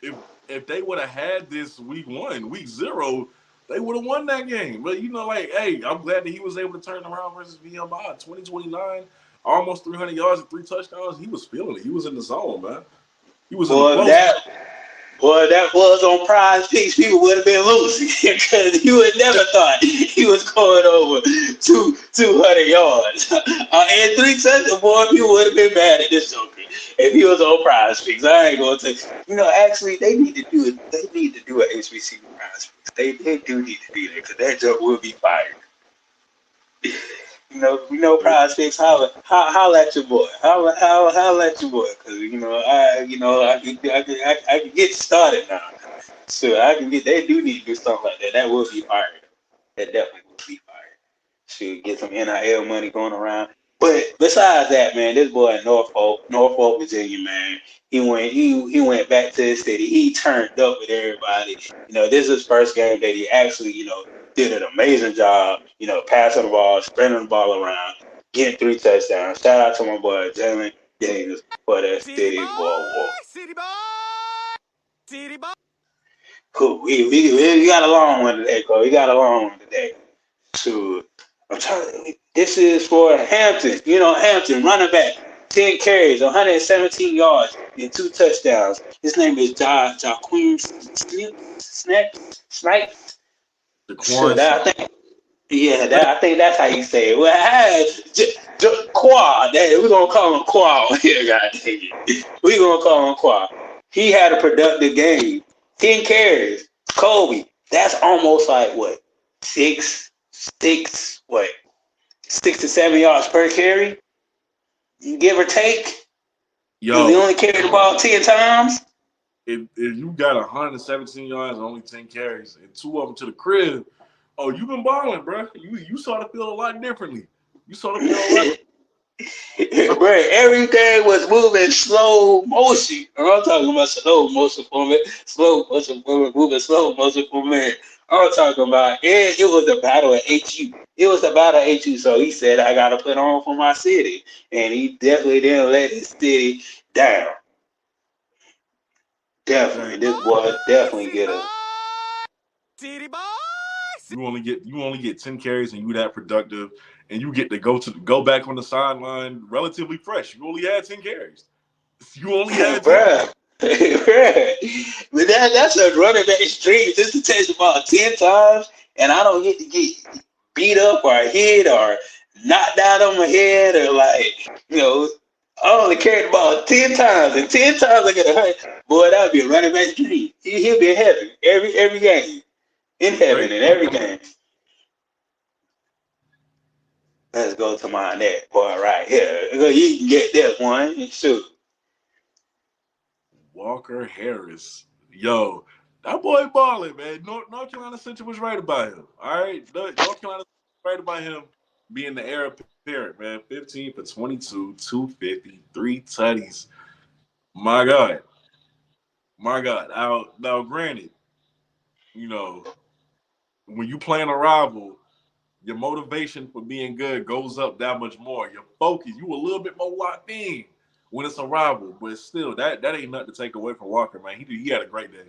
If they would have had this week 0, they would have won that game. But like, hey, I'm glad that he was able to turn around versus VMI. 2029, almost 300 yards and 3 touchdowns. He was feeling it. He was in the zone, man. He was in the Boy, flow. that was on prize picks. People would have been losing because you would never thought he was going over 200 yards. And 3 touchdowns, boy, people would have been mad at this joker if he was on prize picks. I ain't going to take. Actually, they need to do it. They need to do an HBC prize picks. They do need to do that because that joke will be fired. Prize picks. Holla at your boy. Holla at your boy. Because I can get started now. So I can get. They do need to do something like that. That will be fired. That definitely will be fired. Should get some NIL money going around. But besides that, man, this boy in Norfolk, Virginia, man, he went back to his city. He turned up with everybody. This is his first game that he actually, did an amazing job, passing the ball, spreading the ball around, getting 3 touchdowns. Shout out to my boy Jalen Daniels for that City boy, City Boy War. city boy, city boy. Cool. We got a long one today, Cole. We got a long one today. So I'm trying. This is for Hampton. Hampton running back, 10 carries, 117 yards, and 2 touchdowns. His name is Jaquim Snipes. So Daquan that I think, yeah, Smith. I think that's how you say it. Well, Quad. We're gonna call him Quad here, guys. We're gonna call him Quad. He had a productive game. 10 carries. Kobe. That's almost like what? What? 6 to 7 yards per carry, give or take. Because he Yo, only carried the ball 10 times. if you got 117 yards and only 10 carries and 2 of them to the crib, oh, you been balling, bro. You saw the field a lot differently. You saw the play on Bro, everything was moving slow motion. I'm talking about slow motion for me. Slow motion for me. Moving slow motion for me. I'm talking about it was a battle at HU. It was a battle at HU. So he said, I got to put on for my city. And he definitely didn't let his city down. Definitely. This boy definitely City get boy, a. city boy. you only get 10 carries and you that productive and you get to go back on the sideline relatively fresh. You only had 10 carries. You only had 10. Bruh. Bruh. But that's a running back's dream. Just to touch the ball 10 times and I don't get to get beat up or hit or knocked out on my head or I only carried the ball 10 times and 10 times I get a hurt. Boy, that would be a running back's dream. He'll be in heaven every game. In heaven Great. in every game. Let's go to my neck, boy, right here. You can get this one. Shoot. Walker Harris. Yo, that boy balling, man. North Carolina Central was right about him. All right. North Carolina was right about him being the heir apparent, man. 15 for 22, 250, 3 tutties. My God. My God. Now granted, you know, when you playing a rival, your motivation for being good goes up that much more. Your focus, you a little bit more locked in when it's a rival, but still, that ain't nothing to take away from Walker, man. He had a great day.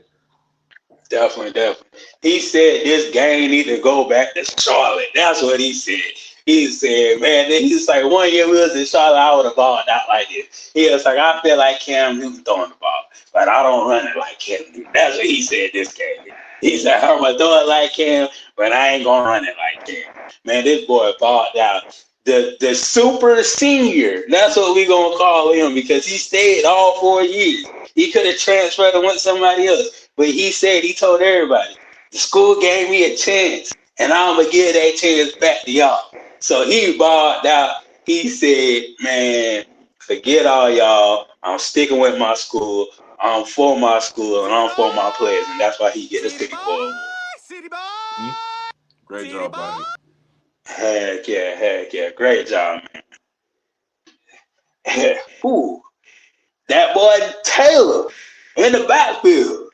Definitely. He said this game need to go back to Charlotte. That's what he said. He said, man, he's like 1 year we was in Charlotte, I would have balled out like this. He was like, I feel like Cam Newton throwing the ball, but I don't run it like Cam Newton. That's what he said this game. He said, I'm gonna throw it like Cam, but I ain't gonna run it like Cam. Man, this boy balled out. The super senior, that's what we gonna call him because he stayed all 4 years. He could have transferred and went somebody else. But he told everybody, the school gave me a chance, and I'm going to give that chance back to y'all. So he balled out. He said, man, forget all y'all. I'm sticking with my school. I'm for my school, and City I'm for my boy, players. And that's why he get a city sticky boy, ball. city boy, Hmm? Great city job boy. by him. Heck yeah. Great job, man. Ooh, that boy Taylor in the backfield.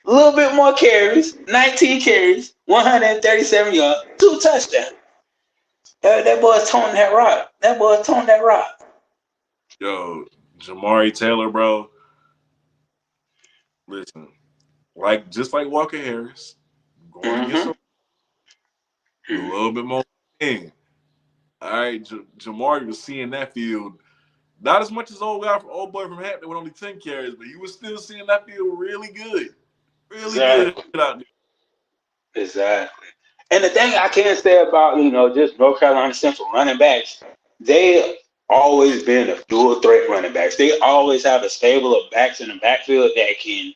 A little bit more carries, 19 carries, 137 yards, 2 touchdowns. That boy's toning that rock. That boy's toning that rock. Yo, Jamari Taylor, bro. Listen, just like Walker Harris, going to get Mm-hmm. some a little bit more in. All right, Jamari was seeing that field. Not as much as old boy from Hampton with only 10 carries, but he was still seeing that field really good. Really good Exactly. out there. Exactly. And the thing I can say about, just North Carolina Central running backs, they always been a dual threat running backs. They always have a stable of backs in the backfield that can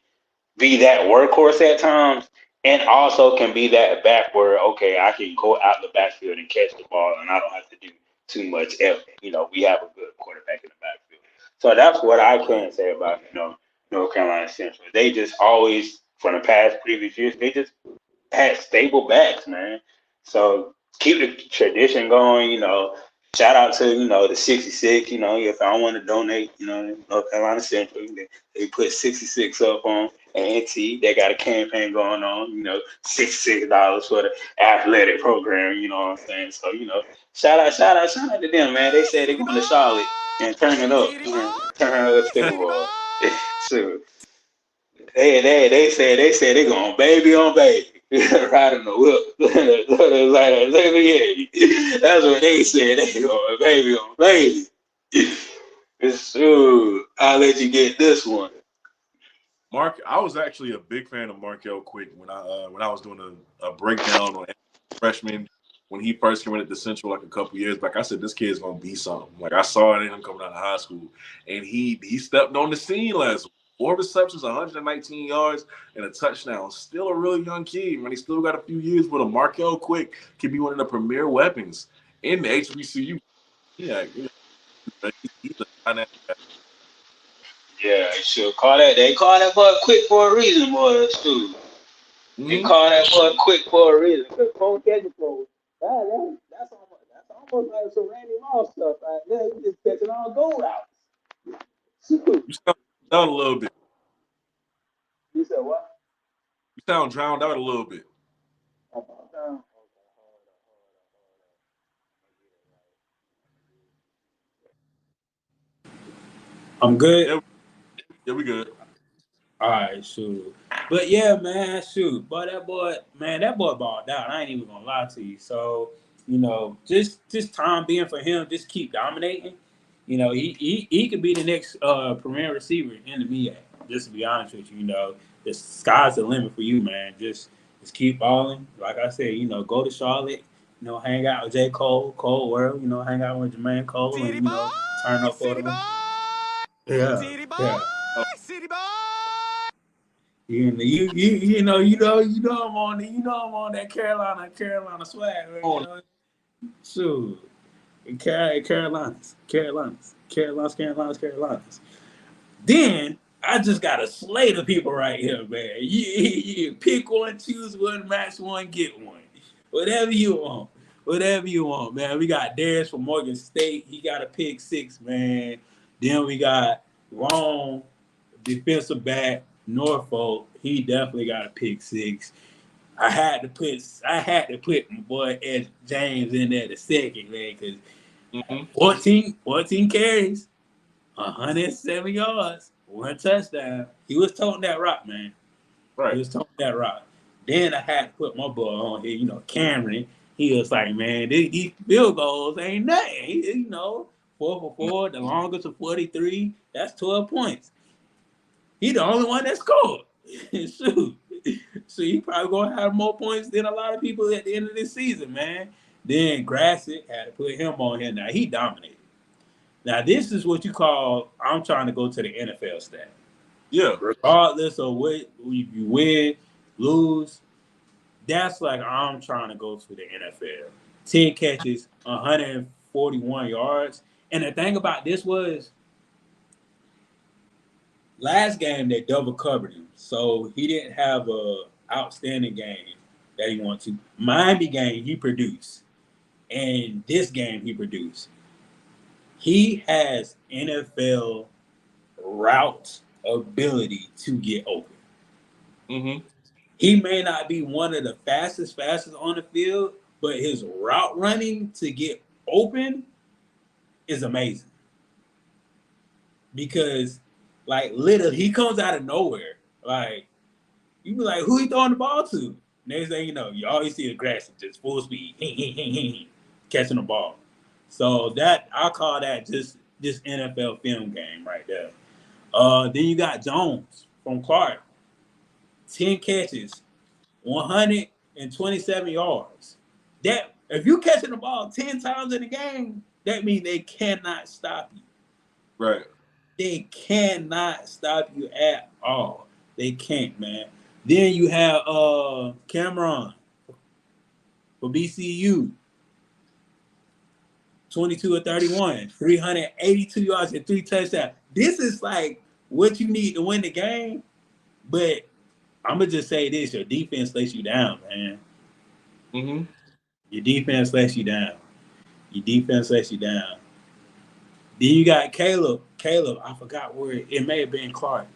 be that workhorse at times and also can be that back where, okay, I can go out the backfield and catch the ball and I don't have to do too much effort. We have a good quarterback in the backfield. So that's what I Right. can say about, North Carolina Central. They just always, from the past previous years, they just had stable backs, man. So keep the tradition going, Shout out to, the 66, if I want to donate, North Carolina Central, they put 66 up on A&T. They got a campaign going on, $66 for the athletic program, you know what I'm saying? So, shout out to them, man. They said they're City going to boy, Charlotte and turn it up, city boy, turn up the city ball. boy. So they said they going baby on baby. Riding the whip. That's what they said. They going baby on baby. So I'll let you get this one. I was actually a big fan of Markel Quick when I was doing a breakdown on freshman when he first came in at the Central like a couple years back. I said this kid's gonna be something. Like I saw it in him coming out of high school, and he stepped on the scene last week. 4 receptions, 119 yards, and a touchdown. Still a really young kid, man. He still got a few years with him. Markel Quick can be one of the premier weapons in the HBCU. Yeah, he's a dynamic. Yeah, sure. Call that. They call that boy quick for a reason, boy. Too. They Mm-hmm. call that boy quick for a reason. Quick for catching for. That's almost almost like some Randy Moss stuff right there. You just catching all gold outs. Shoot. You sound down a little bit. You said what? You sound drowned out a little bit. I'm good. Yeah, yeah, we good. All right, shoot. But yeah, man, shoot. But that boy balled out. I ain't even gonna lie to you. So, just time being for him, just keep dominating. He could be the next premier receiver in the MEAC. Just to be honest with you, the sky's the limit for you, man. Just keep balling. Like I said, go to Charlotte, hang out with J. Cole, Cole World, hang out with Jermaine Cole, and City boy, turn up for city boy, them. Yeah, city boy, yeah. city boy. I'm on that Carolina swag, man. Oh, Shoot, Carolinas. Then I just got a slate of people right here, man. You pick one, choose one, match one, get one. Whatever you want, man. We got Darius from Morgan State. He got a pick 6, man. Then we got Rome, defensive back, Norfolk. He definitely got a pick 6. I had to put my boy Ed James in there the second, man, because 14 carries, 107 yards, 1 touchdown. He was toting that rock, man. right. He was toting that rock. Then I had to put my boy on here, Cameron. He was like, man, these field goals ain't nothing. 4 for 4, the longest of 43. That's 12 points. He the only one that scored. Shoot. So he probably gonna have more points than a lot of people at the end of this season, man. Then Grassick had to put him on here. Now he dominated. Now this is what you call I'm trying to go to the NFL stat. Yeah. Regardless of what if you win, lose, that's like I'm trying to go to the NFL. 10 catches, 141 yards. And the thing about this was last game they double covered him, so he didn't have a outstanding game that he wanted to. Miami game he produced, and this game he produced. He has NFL route ability to get open. Mm-hmm. He may not be one of the fastest on the field, but his route running to get open is amazing. Because, like, literally, he comes out of nowhere. Like, you be like, who he throwing the ball to? Next thing you always see a grass just full speed, catching the ball. So that I call that just NFL film game right there. Then you got Jones from Clark, 10 catches, 127 yards. That if you catching the ball 10 times in a game, that means they cannot stop you. Right. They cannot stop you at all. They can't, man. Then you have Cameron for BCU, 22 or 31, 382 yards and 3 touchdowns. This is like what you need to win the game. But I'm gonna just say this: your defense lets you down, man. Mm-hmm. Your defense lets you down. Then you got Caleb. I forgot where it may have been Clark.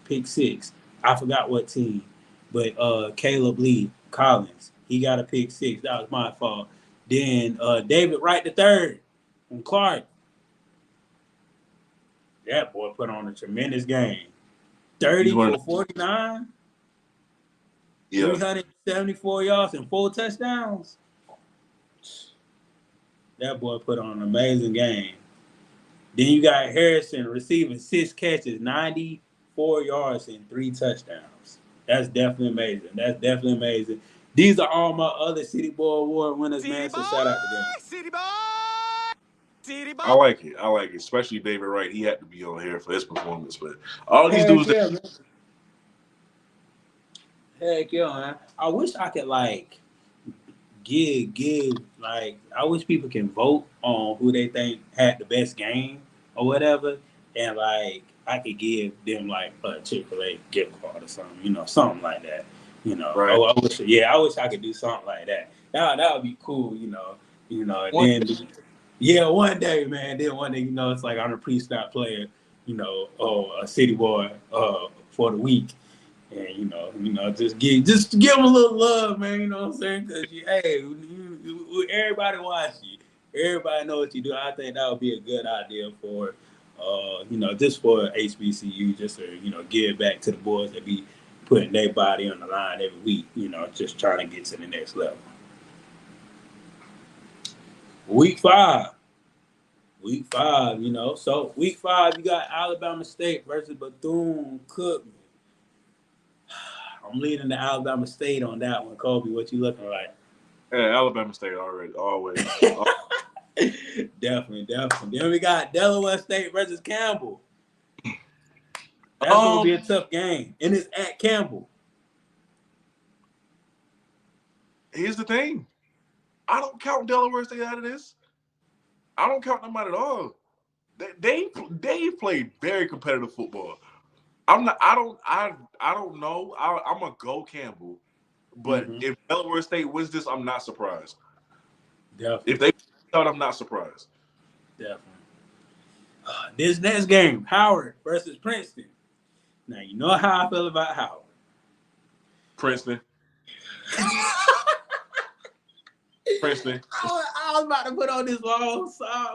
Pick 6. I forgot what team. But Caleb Lee Collins, he got a pick 6. That was my fault. Then David Wright III from Clark. That boy put on a tremendous game. 30 for 49. Yeah. 374 yards and 4 touchdowns. That boy put on an amazing game. Then you got Harrison receiving 6 catches, 94 yards, and 3 touchdowns. That's definitely amazing. These are all my other City Boy Award winners, City man. So boy, shout out to them. City boy, city boy. I like it. Especially David Wright. He had to be on here for his performance. But all these dudes. Yeah, man. Heck yeah, man. I wish I could give I wish people can vote on who they think had the best game or whatever, and I could give them a Chick-fil-A gift card or something, something like that. Right. I wish I could do something like that. That would be cool, You know, and then one day, man. Then one day, you know, it's like I'm a pre-snap player, you know, a city boy for the week. And just give them a little love, man. You know what I'm saying? Because everybody watch you, everybody know what you do. I think that would be a good idea for, just for HBCU, just to give back to the boys that be putting their body on the line every week. You know, just trying to get to the next level. Week 5. So week 5, you got Alabama State versus Bethune-Cookman. I'm leading the Alabama State on that one. Kobe, what you looking like? Yeah, Alabama State already, always. Definitely. Then we got Delaware State versus Campbell. That's going to be a tough game. And it's at Campbell. Here's the thing. I don't count Delaware State out of this. I don't count them out at all. They played very competitive football. I don't know. I'm gonna go Campbell, but if Delaware State wins this, I'm not surprised. Definitely. If they out, I'm not surprised. Definitely. This next game, Howard versus Princeton. Now you know how I feel about Howard. Princeton. Princeton. I was about to put on this long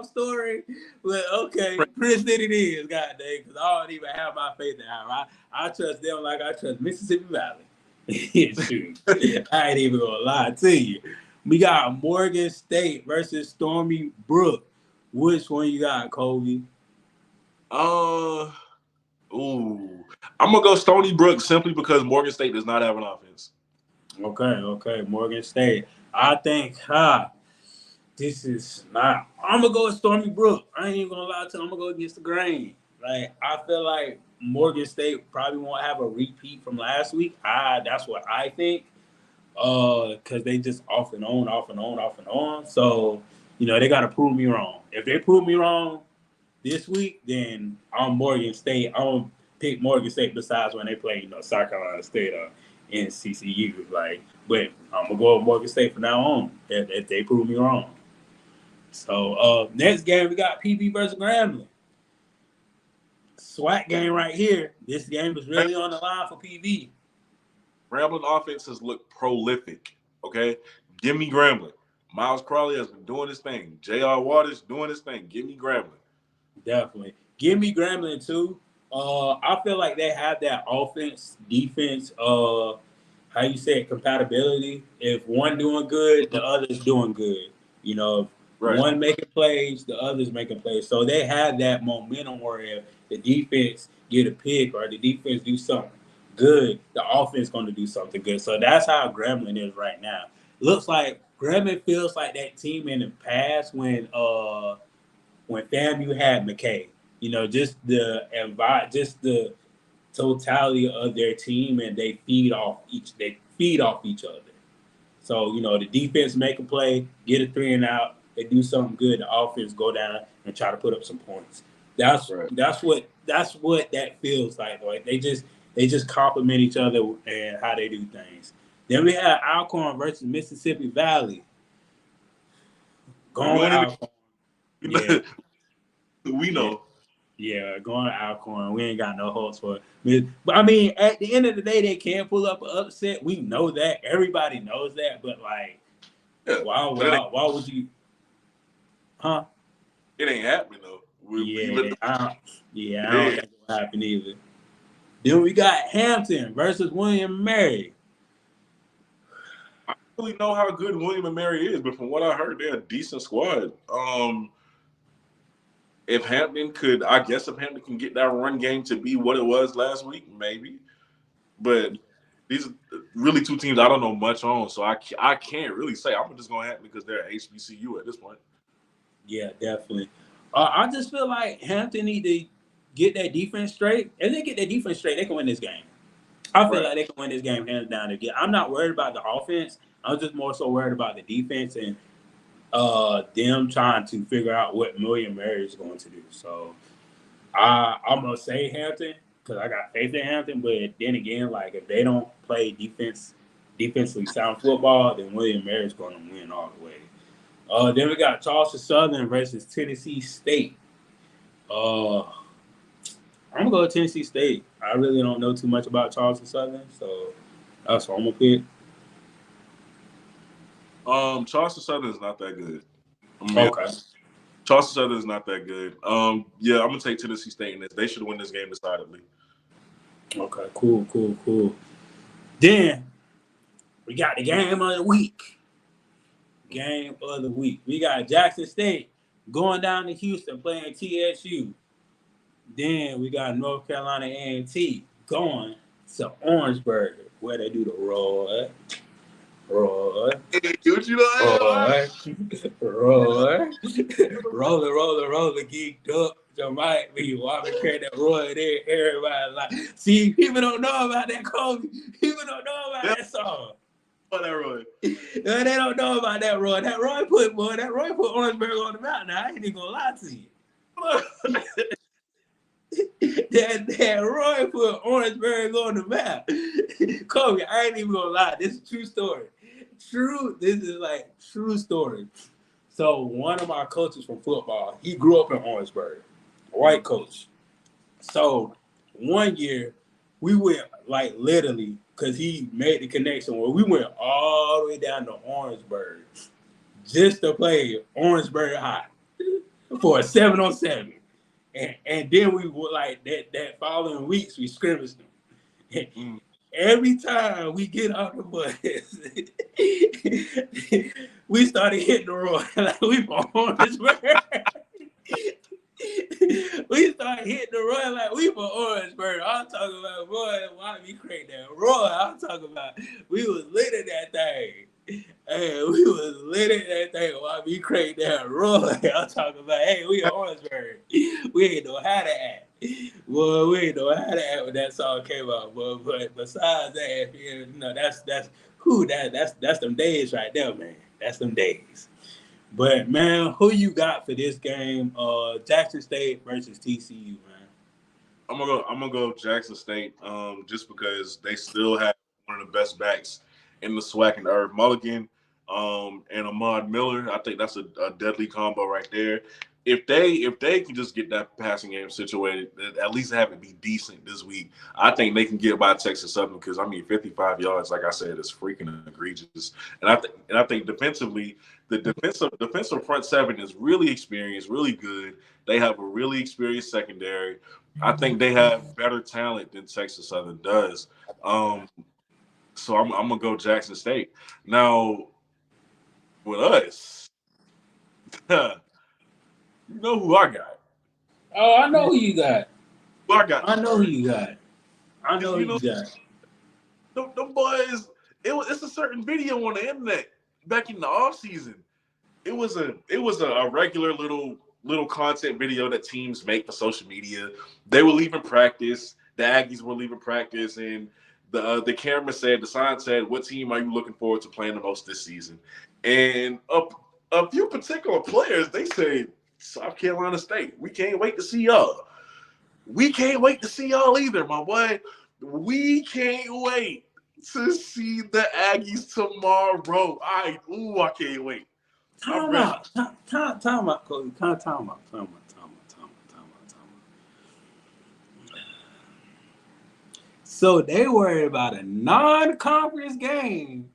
story, but okay, Princeton it is, god dang, because I don't even have my faith in Howard. I trust them like I trust Mississippi Valley. Shoot. I ain't even gonna lie to you. We got Morgan State versus Stony Brook. Which one you got, Kobe? I'm gonna go Stony Brook simply because Morgan State does not have an offense. Okay, Morgan State. I think, this is not. I'm gonna go with Stony Brook. I ain't even gonna lie to you. I'm gonna go against the grain. Like, I feel like Morgan State probably won't have a repeat from last week. That's what I think. Because they just off and on. So, they gotta prove me wrong. If they prove me wrong this week, then I'm Morgan State. I'm gonna pick Morgan State besides when they play, South Carolina State or NCCU. But I'm gonna go with Morgan State from now on if they prove me wrong. So next game we got PB versus Grambling. SWAT game right here. This game is really on the line for PB. Grambling offenses look prolific. Okay, give me Grambling. Miles Crawley has been doing his thing. J.R. Waters doing his thing. Give me Grambling. Definitely. Give me Grambling too. I feel like they have that offense, defense, how you say it, compatibility. If one doing good, the other's doing good. Right. One making plays, the other's making plays. So they have that momentum where if the defense get a pick or the defense do something good, the offense going to do something good. So that's how Grambling is right now. Looks like Grambling feels like that team in the past when FAMU had McKay. Just the totality of their team, and they feed off each other. So, the defense make a play, get a 3 and out, they do something good, the offense go down and try to put up some points. That's what that feels like. Like they just complement each other and how they do things. Then we have Alcorn versus Mississippi Valley. Going with Alcorn. Yeah. We know. Yeah, going to Alcorn. We ain't got no hopes for it. But, I mean, at the end of the day, they can pull up an upset. We know that. Everybody knows that. But, why would you? Huh? It ain't happening, though. I don't think it'll happen either. Then we got Hampton versus William & Mary. I don't really know how good William & Mary is, but from what I heard, they're a decent squad. If Hampton can get that run game to be what it was last week, maybe. But these are really two teams I don't know much on, so I can't really say. I'm just going to Hampton because they're HBCU at this point. Yeah, definitely. I just feel like Hampton need to get that defense straight. If they get that defense straight, they can win this game. I feel like they can win this game hands down again. I'm not worried about the offense. I'm just more so worried about the defense and them trying to figure out what William & Mary is going to do. So I'm going to say Hampton because I got faith in Hampton. But then again, if they don't play defensively sound football, then William & Mary is going to win all the way. Then we got Charleston Southern versus Tennessee State. I'm gonna go with Tennessee State. I really don't know too much about Charleston Southern, so that's what I'm gonna pick. Charleston Southern is not that good. I mean, Okay. Charleston Southern is not that good. Yeah, I'm gonna take Tennessee State in this. They should win this game decidedly. Okay. Cool. Then we got the game of the week. Game of the week. We got Jackson State going down to Houston playing TSU. Then we got North Carolina A&T going to Orangeburg where they do the roar. Hey, what you know? Roar. Roller, geeked up. So might be walking carry that roar there. Everybody like, see, people don't know about that Kobe. People don't know about that song. Oh, that Roy. They don't know about that Roy. That Roy put Orangeburg on the map. Now I ain't even gonna lie to you. that Roy put Orangeburg on the map. Kobe, I ain't even gonna lie. This is a true story. This is like true story. So one of my coaches from football, he grew up in Orangeburg, white coach. So one year we went like literally because he made the connection where we went all the way down to Orangeburg just to play Orangeburg High for a 7-on-7. And then we were like that following weeks we scrimmaged them. Every time we get off the bus, we started hitting the road like we from Orangeburg. We started hitting the road like we from Orangeburg. I'm talking about, boy, why we create that road? I'm talking about we was lit at that thing. Hey, we was lit at that thing while we create that road. I'm talking about, hey, we in Orangeburg. We ain't know how to act. Well, we ain't know how to act when that song came out. But besides that, you know, that's them days right there, man. That's them days. But man, who you got for this game? Jackson State versus TCU, man. I'm gonna go Jackson State. Just because they still have one of the best backs in the SWAC and Irv Mulligan, and Ahmad Miller. I think that's a deadly combo right there. If they can just get that passing game situated, at least have it be decent this week, I think they can get by Texas Southern because 55 yards, like I said, is freaking egregious. And I think defensively, the defensive front seven is really experienced, really good. They have a really experienced secondary. I think they have better talent than Texas Southern does. So I'm gonna go Jackson State. Now with us, you know who I got. Oh, I know who you got. Who I got. I know who you got. I know who you got. Them boys. It's a certain video on the internet back in the off season. It was a regular little content video that teams make for social media. They were leaving practice. The Aggies were leaving practice, and the camera said, the sign said, "What team are you looking forward to playing the most this season?" And a few particular players, they said, "South Carolina State. We can't wait to see y'all. We can't wait to see y'all either, my boy. We can't wait to see the Aggies tomorrow. I can't wait." Time out, Cody. Time out. So they worried about a non-conference game,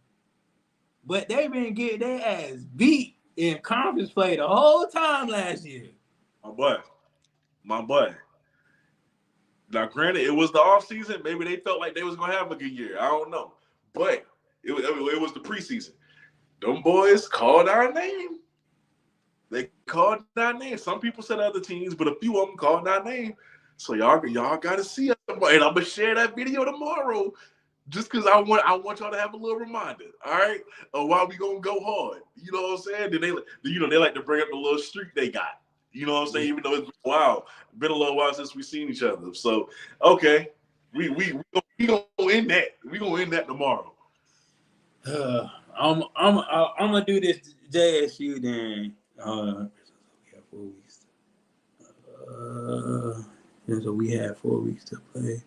but they been getting their ass beat in conference play the whole time last year. My boy. Now, granted, it was the off season. Maybe they felt like they was gonna have a good year. I don't know, but it was the preseason. Them boys called our name. They called our name. Some people said other teams, but a few of them called our name. So y'all got to see us, and I'm gonna share that video tomorrow, just because I want y'all to have a little reminder. All right, of why we gonna go hard. You know what I'm saying? Then they like to bring up the little streak they got. You know what I'm saying? Even though it's been a little while since we've seen each other. So okay, we gonna end that. We gonna end that tomorrow. I'm gonna do this JSU then. We have 4 weeks. So we have 4 weeks to play.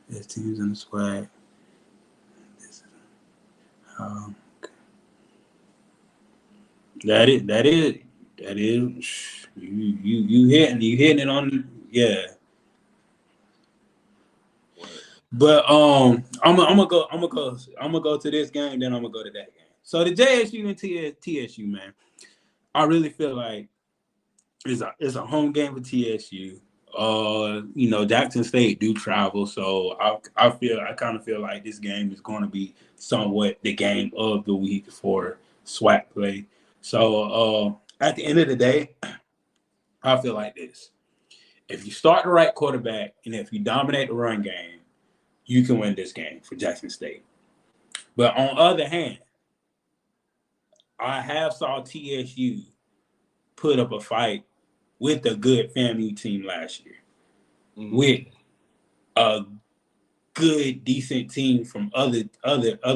There's teams in the SWAC. That is. You hitting it on, yeah. But I'm gonna go to this game, then I'm gonna go to that game. So the JSU and TSU, man, I really feel like it's a home game for TSU. Jackson State do travel, so I kind of feel like this game is going to be somewhat the game of the week for SWAC play. So at the end of the day, I feel like this: if you start the right quarterback and if you dominate the run game, you can win this game for Jackson State. But on the other hand, I have saw TSU put up a fight with a good FAMU team last year, with a good, decent team from other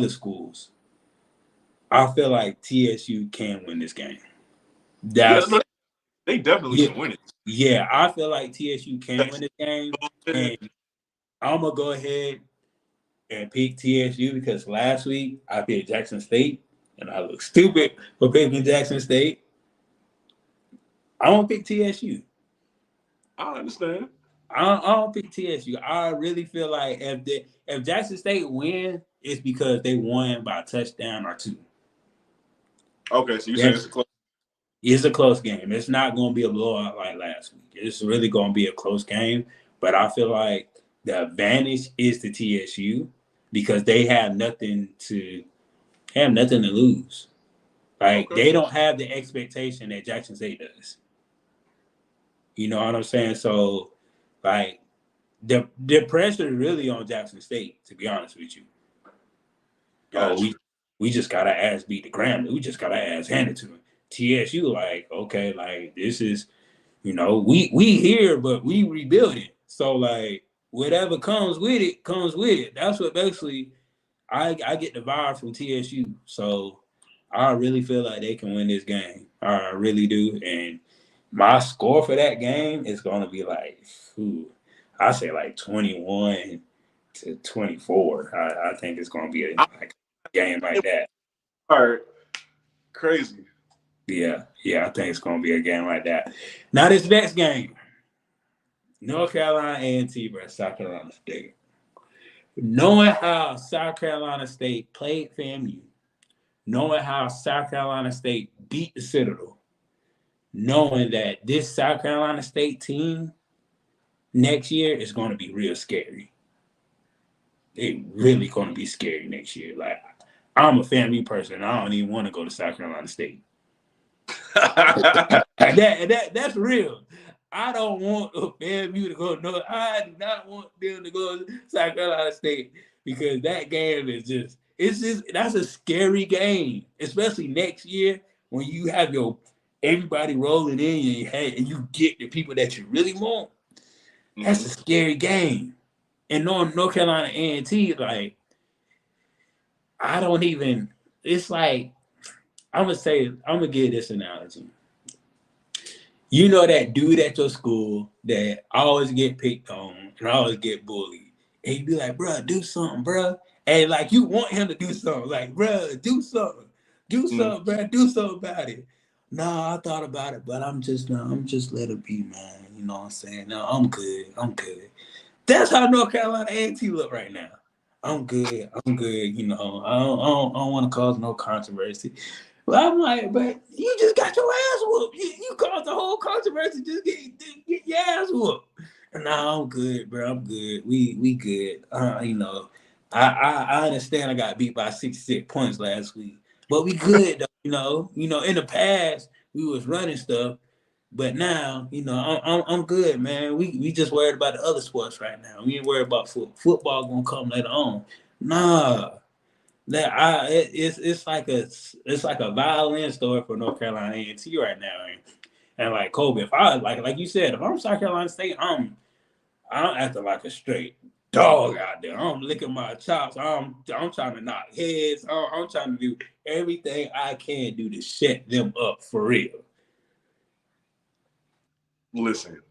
schools. I feel like TSU can win this game. Yeah, look, they definitely can win it. Yeah, I feel like TSU can win this game, and I'm gonna go ahead and pick TSU because last week I picked Jackson State, and I look stupid for picking Jackson State. I don't pick TSU. I understand. I don't pick TSU. I really feel like if Jackson State win, it's because they won by a touchdown or two. Okay, so you saying it's a close? It's a close game. It's not going to be a blowout like last week. It's really going to be a close game. But I feel like the advantage is to TSU because they have nothing to lose. Like they don't have the expectation that Jackson State does. You know what I'm saying? So, like, the pressure is really on Jackson State, to be honest with you. Gotcha. We just got to ass beat the Grambling. We just got to ass hand it to them. TSU, like, okay, like, this is, we here, but we rebuilding. So, like, whatever comes with it, comes with it. That's what basically I get the vibe from TSU. So, I really feel like they can win this game. I really do. And my score for that game is going to be like, I say like 21-24. I think it's going to be a game like that. All right. Crazy. Yeah, I think it's going to be a game like that. Now this next game, North Carolina A&T versus South Carolina State. Knowing how South Carolina State played FAMU, knowing how South Carolina State beat the Citadel, knowing that this South Carolina State team next year is going to be real scary. They really going to be scary next year. Like, I'm a FAMU person. I don't even want to go to South Carolina State. That's real. I don't want FAMU to go. No, I do not want them to go to South Carolina State because that game is that's a scary game, especially next year when you have everybody rolling in your head and you get the people that you really want. That's a scary game. And knowing North Carolina A&T, like, I don't even. It's like I'm gonna give this analogy. You know that dude at your school that always get picked on and always get bullied. And you be like, bro, do something, bro. And like you want him to do something. Like, bro, do something. Do something, bro. Do something about it. No, I thought about it, but I'm just let it be, man. You know what I'm saying? No, I'm good. That's how North Carolina A&T look right now. I'm good. I don't want to cause no controversy. Well, I'm like, but you just got your ass whooped. You caused the whole controversy. Just get your ass whooped. No, I'm good, bro. I'm good. We good. I understand I got beat by 66 points last week, but we good though. In the past we was running stuff, but now I'm good, man. We just worried about the other sports right now. We ain't worried about football gonna come later on. Nah. It's like a violin story for North Carolina A&T right now, and like Kobe, if I like you said, if I'm South Carolina State, I'm acting like a straight dog out there. I'm licking my chops. I'm trying to knock heads. I'm trying to do everything I can do to shut them up for real. Listen,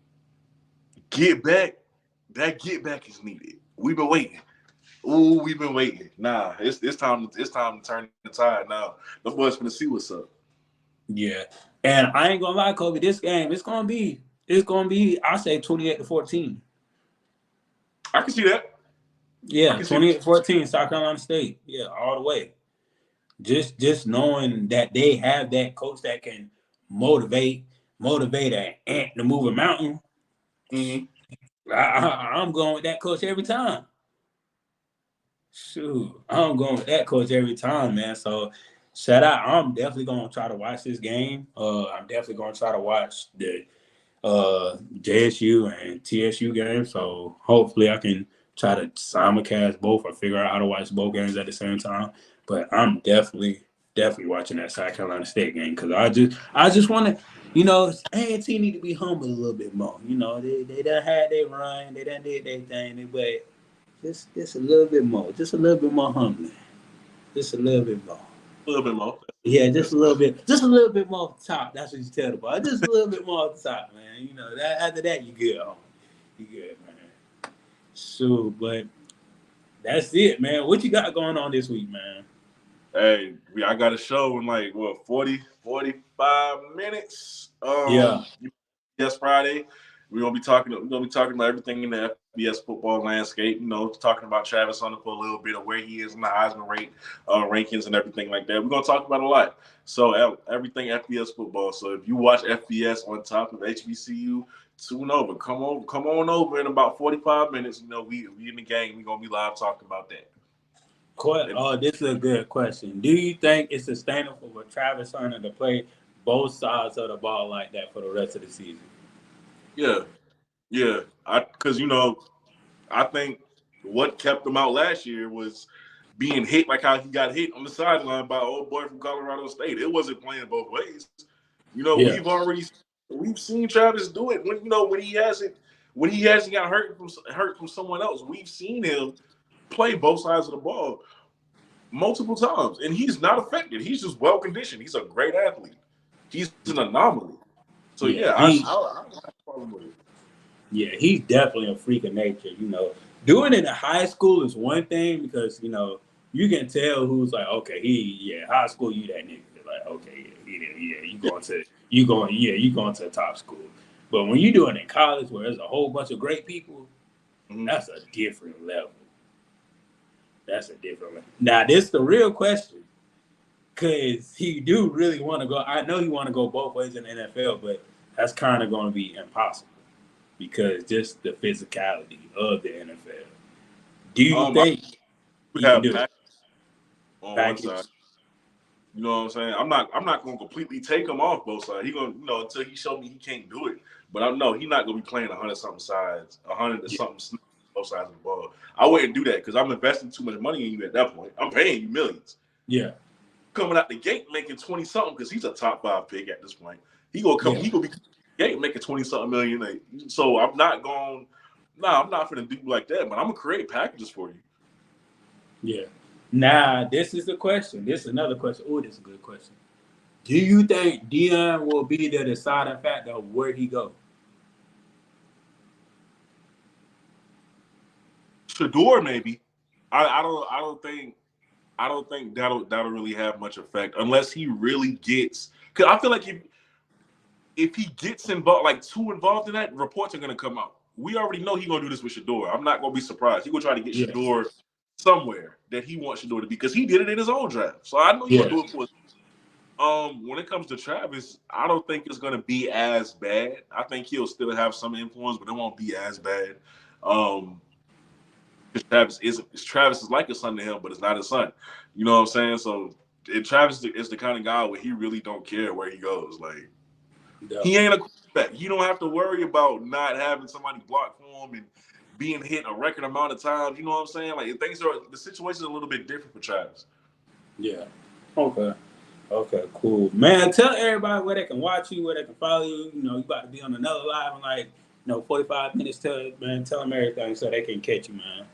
get back. That get back is needed. We've been waiting. Ooh, we've been waiting. Nah, it's time to turn the tide now. The boys finna see what's up. Yeah. And I ain't gonna lie, Kobe, this game, I say 28-14. I can see that. I Yeah, can see that. 28-14, South Carolina State. Yeah, all the way. Just knowing that they have that coach that can motivate an ant to move a mountain. Mm-hmm. I'm going with that coach every time. Shoot, I'm going with that coach every time, man. So shout out. I'm definitely gonna try to watch this game. I'm definitely gonna try to watch the JSU and TSU game. So hopefully I can try to simulcast both or figure out how to watch both games at the same time. But I'm definitely watching that South Carolina State game because I just want to, A&T need to be humble a little bit more. They done had their run, they done did their thing, but just a little bit more, just a little bit more humbling, just a little bit more. A little bit more. Yeah, That's just a little bit more off the top. That's what you tell the boy. Just a little bit more off the top, man. That after that, you good, homie. You good, man. So, but that's it, man. What you got going on this week, man? Hey, I got a show in like 45 minutes. Yeah. Yes, Friday. We're gonna be talking about everything in the FBS football landscape. Talking about Travis Hunter for a little bit of where he is in the Heisman rankings and everything like that. We're gonna talk about a lot. So everything FBS football. So if you watch FBS on top of HBCU, tune over. Come on over in about 45 minutes. We in the game. We're gonna be live talking about that. This is a good question. Do you think it's sustainable for Travis Hunter to play both sides of the ball like that for the rest of the season? Yeah. Because I think what kept him out last year was being hit like how he got hit on the sideline by old boy from Colorado State. It wasn't playing both ways. Yeah. We've seen Travis do it when he hasn't got hurt from someone else. We've seen him play both sides of the ball multiple times, and he's not affected. He's just well conditioned. He's a great athlete. He's an anomaly. So Yeah, I don't have a problem with it. Yeah, he's definitely a freak of nature. Doing it in high school is one thing because you can tell who's like, okay, high school, you that nigga. Like, okay, you going to the top school. But when you do it in college, where there's a whole bunch of great people, that's a different level. Now, this is the real question, because he do really want to go. I know he want to go both ways in the NFL, but that's kind of going to be impossible. Because just the physicality of the NFL. Do you think we you have can do it? On one side? You know what I'm saying? I'm not going to completely take him off both sides. He going to until he show me he can't do it. But I know he's not going to be playing 100-something sides, 100-something both sides of the ball. I wouldn't do that because I'm investing too much money in you at that point. I'm paying you millions. Yeah. Coming out the gate making 20-something because he's a top 5 pick at this point. He gonna come. Yeah. He gonna be gate making 20-something million. So I'm not going. I'm not gonna do like that. But I'm gonna create packages for you. Yeah. Now this is the question. This is another question. Oh, this is a good question. Do you think Deion will be the deciding factor of where he goes? Shador maybe. I don't think that'll really have much effect unless he really gets. Because I feel like if he gets involved, like too involved in that, reports are gonna come out. We already know he's gonna do this with Shador. I'm not gonna be surprised. He's gonna try to get Shador somewhere that he wants Shador to be because he did it in his own draft. So I know he's gonna do it for us. When it comes to Travis, I don't think it's gonna be as bad. I think he'll still have some influence, but it won't be as bad. Travis is like a son to him, but it's not his son. You know what I'm saying? So Travis is the kind of guy where he really don't care where he goes. Like he ain't a quarterback. You don't have to worry about not having somebody block for him and being hit a record amount of times. You know what I'm saying? Like the situation is a little bit different for Travis. Yeah. Okay, cool. Man, tell everybody where they can watch you, where they can follow you. You about to be on another live in 45 minutes. Tell them everything so they can catch you, man.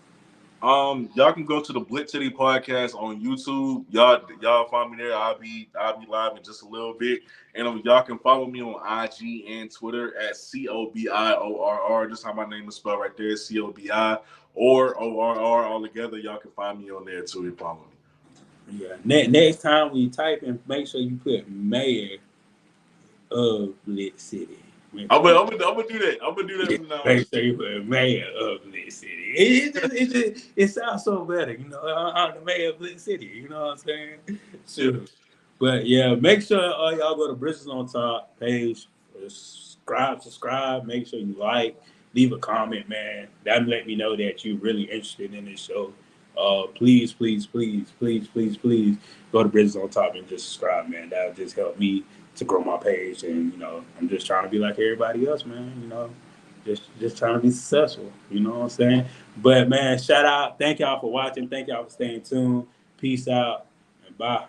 Y'all can go to the Blitz City podcast on YouTube. Y'all find me there. I'll be live in just a little bit. And y'all can follow me on IG and Twitter at COBIORR. Just how my name is spelled right there, COBI or ORR all together. Y'all can find me on there too and follow me. Yeah. Next time when you type in, make sure you put mayor of Lit City. I'm gonna do that. I'm gonna do that from now on. Make sure you put mayor of Lit City. It sounds so better, you know. I'm the mayor of Lit City. You know what I'm saying? Sure. But yeah, make sure y'all go to Bridges on Top page, subscribe. Make sure you like, leave a comment, man. That let me know that you're really interested in this show. Please go to Bridges on Top and just subscribe, man. That'll just help me to grow my page, and you know, I'm just trying to be like everybody else, man. You know, just trying to be successful. You know what I'm saying? But man, shout out, thank y'all for watching, thank y'all for staying tuned. Peace out and bye.